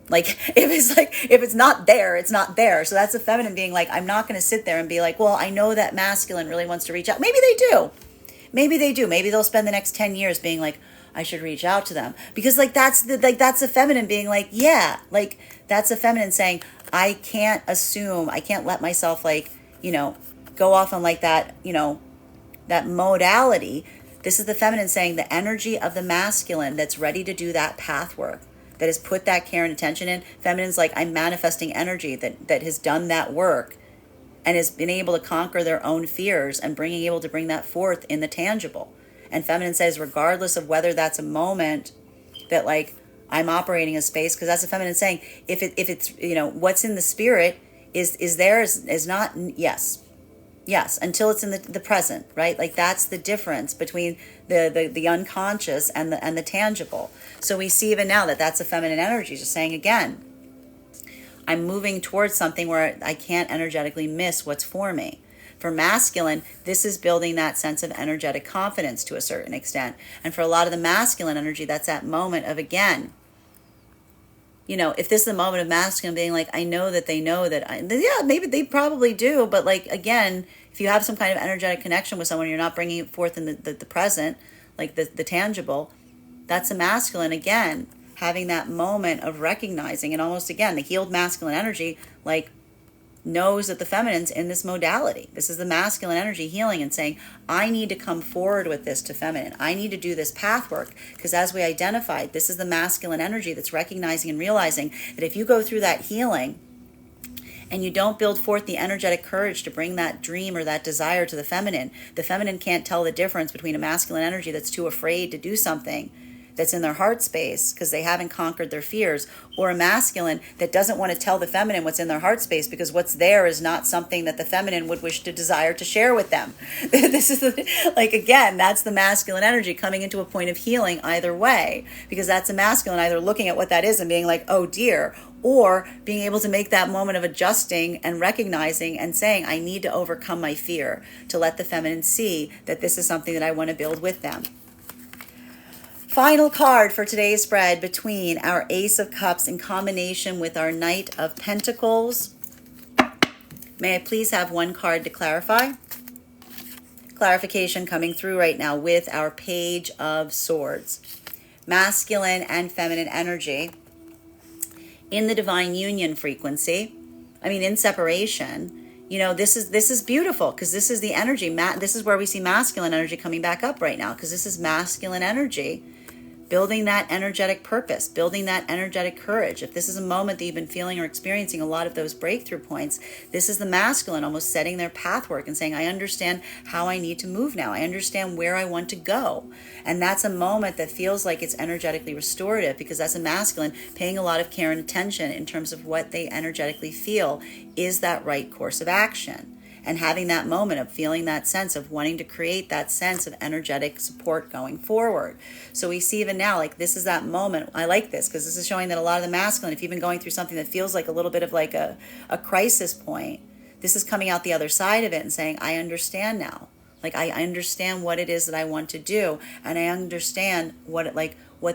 Like, if it's not there, it's not there. So that's the feminine being like, I'm not going to sit there and be like, well, I know that masculine really wants to reach out. Maybe they do. Maybe they do. Maybe they'll spend the next 10 years being like, I should reach out to them, because that's the feminine being like, yeah, like that's the feminine saying, I can't assume, I can't let myself like, go off on like that, that modality. This is the feminine saying the energy of the masculine that's ready to do that path work, that has put that care and attention in. Feminine's like, I'm manifesting energy that has done that work and has been able to conquer their own fears and able to bring that forth in the tangible. And feminine says, regardless of whether that's a moment that like I'm operating a space, because that's a feminine saying, if it's what's in the spirit is not yes until it's in the present, right? Like that's the difference between the unconscious and the tangible. So we see even now that's a feminine energy just saying, again, I'm moving towards something where I can't energetically miss what's for me. For masculine, this is building that sense of energetic confidence to a certain extent. And for a lot of the masculine energy, that's that moment of, again, if this is the moment of masculine being like, I know that they know that, yeah, maybe they probably do. But like, again, if you have some kind of energetic connection with someone, you're not bringing it forth in the present, like the tangible, that's a masculine, again, having that moment of recognizing, and almost, again, the healed masculine energy, like, knows that the feminine's in this modality. This is the masculine energy healing and saying, I need to come forward with this to feminine. I need to do this path work, because as we identified, this is the masculine energy that's recognizing and realizing that if you go through that healing and you don't build forth the energetic courage to bring that dream or that desire to the feminine can't tell the difference between a masculine energy that's too afraid to do something that's in their heart space because they haven't conquered their fears, or a masculine that doesn't want to tell the feminine what's in their heart space because what's there is not something that the feminine would wish to desire to share with them. This is again, that's the masculine energy coming into a point of healing either way, because that's a masculine either looking at what that is and being like, oh dear, or being able to make that moment of adjusting and recognizing and saying, I need to overcome my fear to let the feminine see that this is something that I want to build with them. Final card for today's spread between our Ace of Cups in combination with our Knight of Pentacles. May I please have one card to clarify? Clarification coming through right now with our Page of Swords. Masculine and feminine energy in the divine union frequency. In separation. This is beautiful, because this is the energy. This is where we see masculine energy coming back up right now, because this is masculine energy building that energetic purpose, building that energetic courage. If this is a moment that you've been feeling or experiencing a lot of those breakthrough points, this is the masculine almost setting their pathwork and saying, I understand how I need to move now. I understand where I want to go. And that's a moment that feels like it's energetically restorative, because that's a masculine paying a lot of care and attention in terms of what they energetically feel is that right course of action. And having that moment of feeling that sense of wanting to create that sense of energetic support going forward. So we see even now, like, this is that moment. I like this because this is showing that a lot of the masculine, if you've been going through something that feels like a little bit of like a crisis point, this is coming out the other side of it and saying, I understand now. Like, I understand what it is that I want to do, and I understand what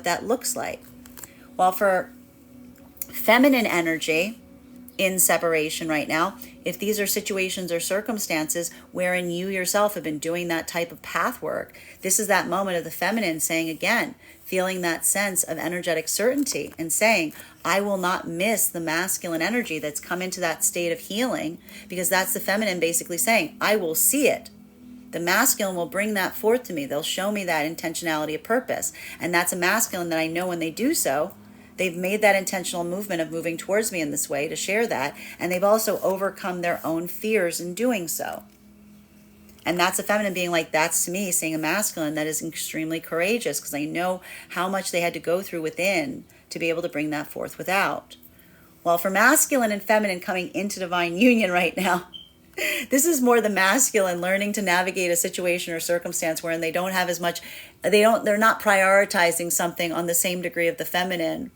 that looks like. While for feminine energy in separation right now, if these are situations or circumstances wherein you yourself have been doing that type of path work, this is that moment of the feminine saying, again, feeling that sense of energetic certainty and saying, I will not miss the masculine energy that's come into that state of healing, because that's the feminine basically saying, I will see it. The masculine will bring that forth to me. They'll show me that intentionality of purpose. And that's a masculine that I know when they do so, they've made that intentional movement of moving towards me in this way to share that. And they've also overcome their own fears in doing so. And that's a feminine being like, that's to me, seeing a masculine that is extremely courageous, because I know how much they had to go through within to be able to bring that forth without. Well, for masculine and feminine coming into divine union right now, this is more the masculine learning to navigate a situation or circumstance wherein they don't have as much, they're not prioritizing something on the same degree of the feminine,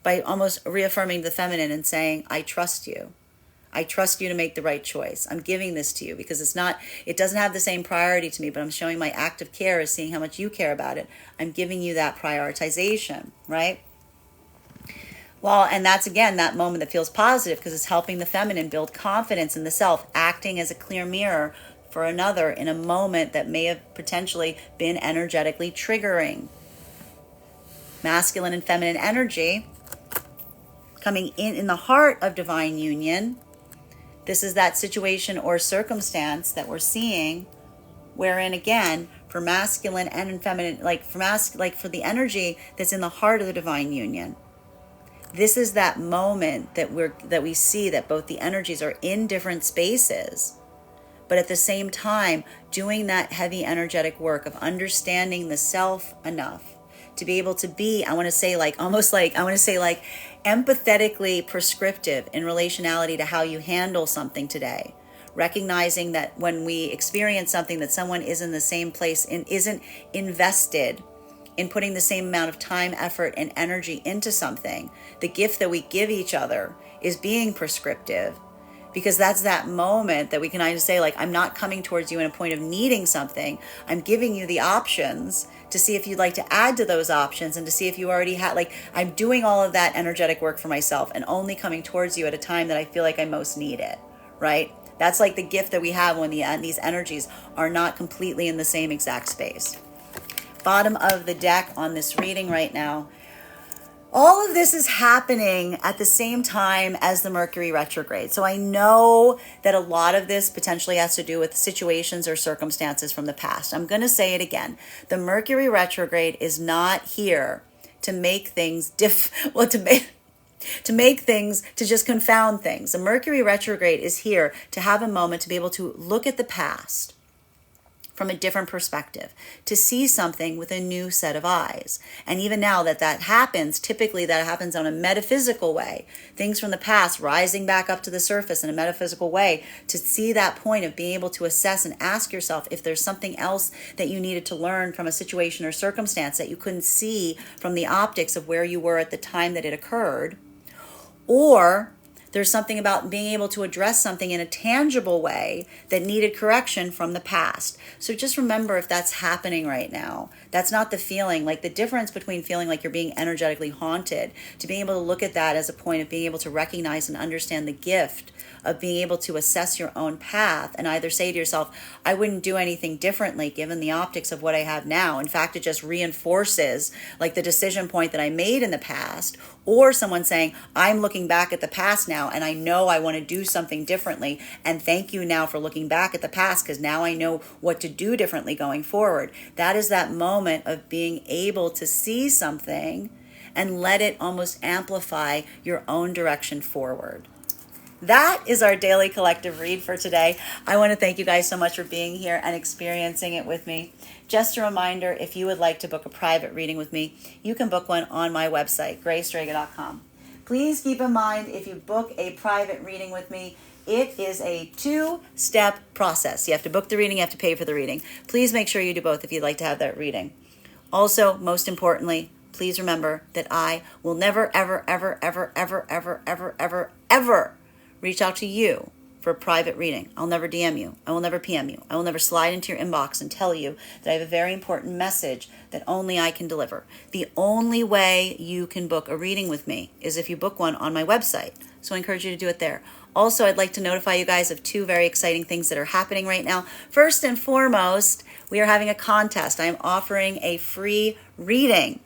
by almost reaffirming the feminine and saying, I trust you. I trust you to make the right choice. I'm giving this to you because it doesn't have the same priority to me, but I'm showing my active care is seeing how much you care about it. I'm giving you that prioritization, right? Well, and that's again, that moment that feels positive because it's helping the feminine build confidence in the self, acting as a clear mirror for another in a moment that may have potentially been energetically triggering. Masculine and feminine energy coming in the heart of divine union. This is that situation or circumstance that we're seeing wherein, again, for masculine and feminine, for the energy that's in the heart of the divine union, this is that moment that we see that both the energies are in different spaces, but at the same time doing that heavy energetic work of understanding the self enough to be able to be, empathetically prescriptive in relationality to how you handle something today. Recognizing that when we experience something that someone is in the same place and isn't invested in putting the same amount of time, effort, and energy into something, the gift that we give each other is being prescriptive. Because that's that moment that we can either say, I'm not coming towards you in a point of needing something. I'm giving you the options to see if you'd like to add to those options and to see if you already had, I'm doing all of that energetic work for myself and only coming towards you at a time that I feel like I most need it, right? That's like the gift that we have when these energies are not completely in the same exact space. Bottom of the deck on this reading right now. All of this is happening at the same time as the Mercury retrograde. So I know that a lot of this potentially has to do with situations or circumstances from the past. I'm going to say it again. The Mercury retrograde is not here to make things to just confound things. The Mercury retrograde is here to have a moment to be able to look at the past from a different perspective, to see something with a new set of eyes. And even now that happens, typically that happens on a metaphysical way. Things from the past rising back up to the surface in a metaphysical way, to see that point of being able to assess and ask yourself if there's something else that you needed to learn from a situation or circumstance that you couldn't see from the optics of where you were at the time that it occurred. Or there's something about being able to address something in a tangible way that needed correction from the past. So just remember, if that's happening right now, that's not the feeling. The difference between feeling like you're being energetically haunted to being able to look at that as a point of being able to recognize and understand the gift of being able to assess your own path and either say to yourself, I wouldn't do anything differently given the optics of what I have now. In fact, it just reinforces the decision point that I made in the past. Or someone saying, I'm looking back at the past now now, and I know I want to do something differently. And thank you now for looking back at the past, because now I know what to do differently going forward. That is that moment of being able to see something and let it almost amplify your own direction forward. That is our daily collective read for today. I want to thank you guys so much for being here and experiencing it with me. Just a reminder, if you would like to book a private reading with me, you can book one on my website, graystrega.com. Please keep in mind, if you book a private reading with me, it is a 2-step process. You have to book the reading, you have to pay for the reading. Please make sure you do both if you'd like to have that reading. Also, most importantly, please remember that I will never, ever, ever, ever, ever, ever, ever, ever, ever reach out to you for a private reading. I'll never DM you. I will never PM you. I will never slide into your inbox and tell you that I have a very important message that only I can deliver. The only way you can book a reading with me is if you book one on my website. So I encourage you to do it there. Also, I'd like to notify you guys of 2 very exciting things that are happening right now. First and foremost, we are having a contest. I am offering a free reading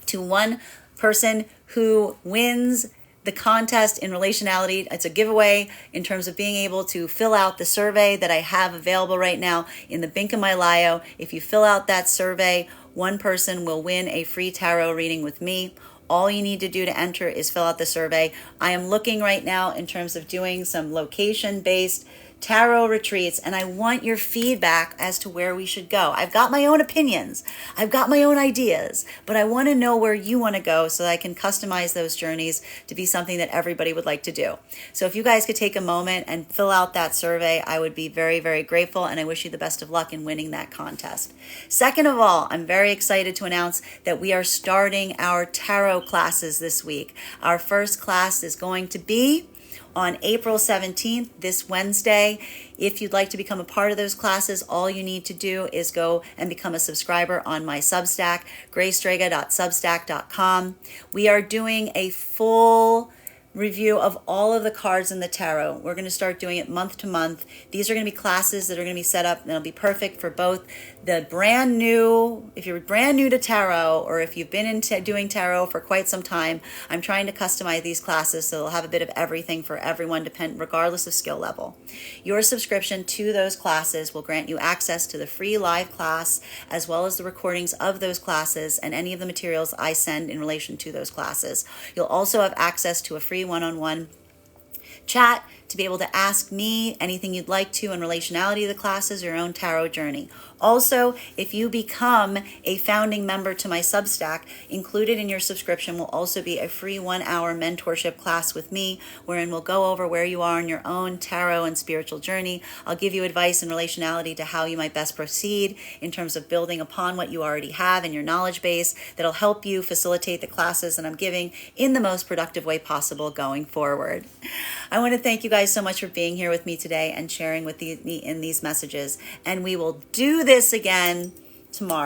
to one person who wins the contest in relationality. It's a giveaway in terms of being able to fill out the survey that I have available right now in the link in my bio. If you fill out that survey, one person will win a free tarot reading with me. All you need to do to enter is fill out the survey. I am looking right now in terms of doing some location-based tarot retreats, and I want your feedback as to where we should go. I've got my own opinions. I've got my own ideas, but I want to know where you want to go so that I can customize those journeys to be something that everybody would like to do. So if you guys could take a moment and fill out that survey, I would be very, very grateful, and I wish you the best of luck in winning that contest. Second of all, I'm very excited to announce that we are starting our tarot classes this week. Our first class is going to be on April 17th, this Wednesday. If you'd like to become a part of those classes, all you need to do is go and become a subscriber on my Substack, graystrega.substack.com. We are doing a full review of all of the cards in the tarot. We're going to start doing it month to month. These are going to be classes that are going to be set up, and it'll be perfect for both the brand new, if you're brand new to tarot, or if you've been into doing tarot for quite some time. I'm trying to customize these classes so they'll have a bit of everything for everyone, regardless of skill level. Your subscription to those classes will grant you access to the free live class, as well as the recordings of those classes and any of the materials I send in relation to those classes. You'll also have access to a free one-on-one chat to be able to ask me anything you'd like to in relationality to the classes or your own tarot journey. Also, if you become a founding member to my Substack, included in your subscription will also be a free 1-hour mentorship class with me, wherein we'll go over where you are in your own tarot and spiritual journey. I'll give you advice in relationality to how you might best proceed in terms of building upon what you already have in your knowledge base that'll help you facilitate the classes that I'm giving in the most productive way possible going forward. I want to thank you guys so much for being here with me today and sharing with me in these messages. And we will do this again tomorrow.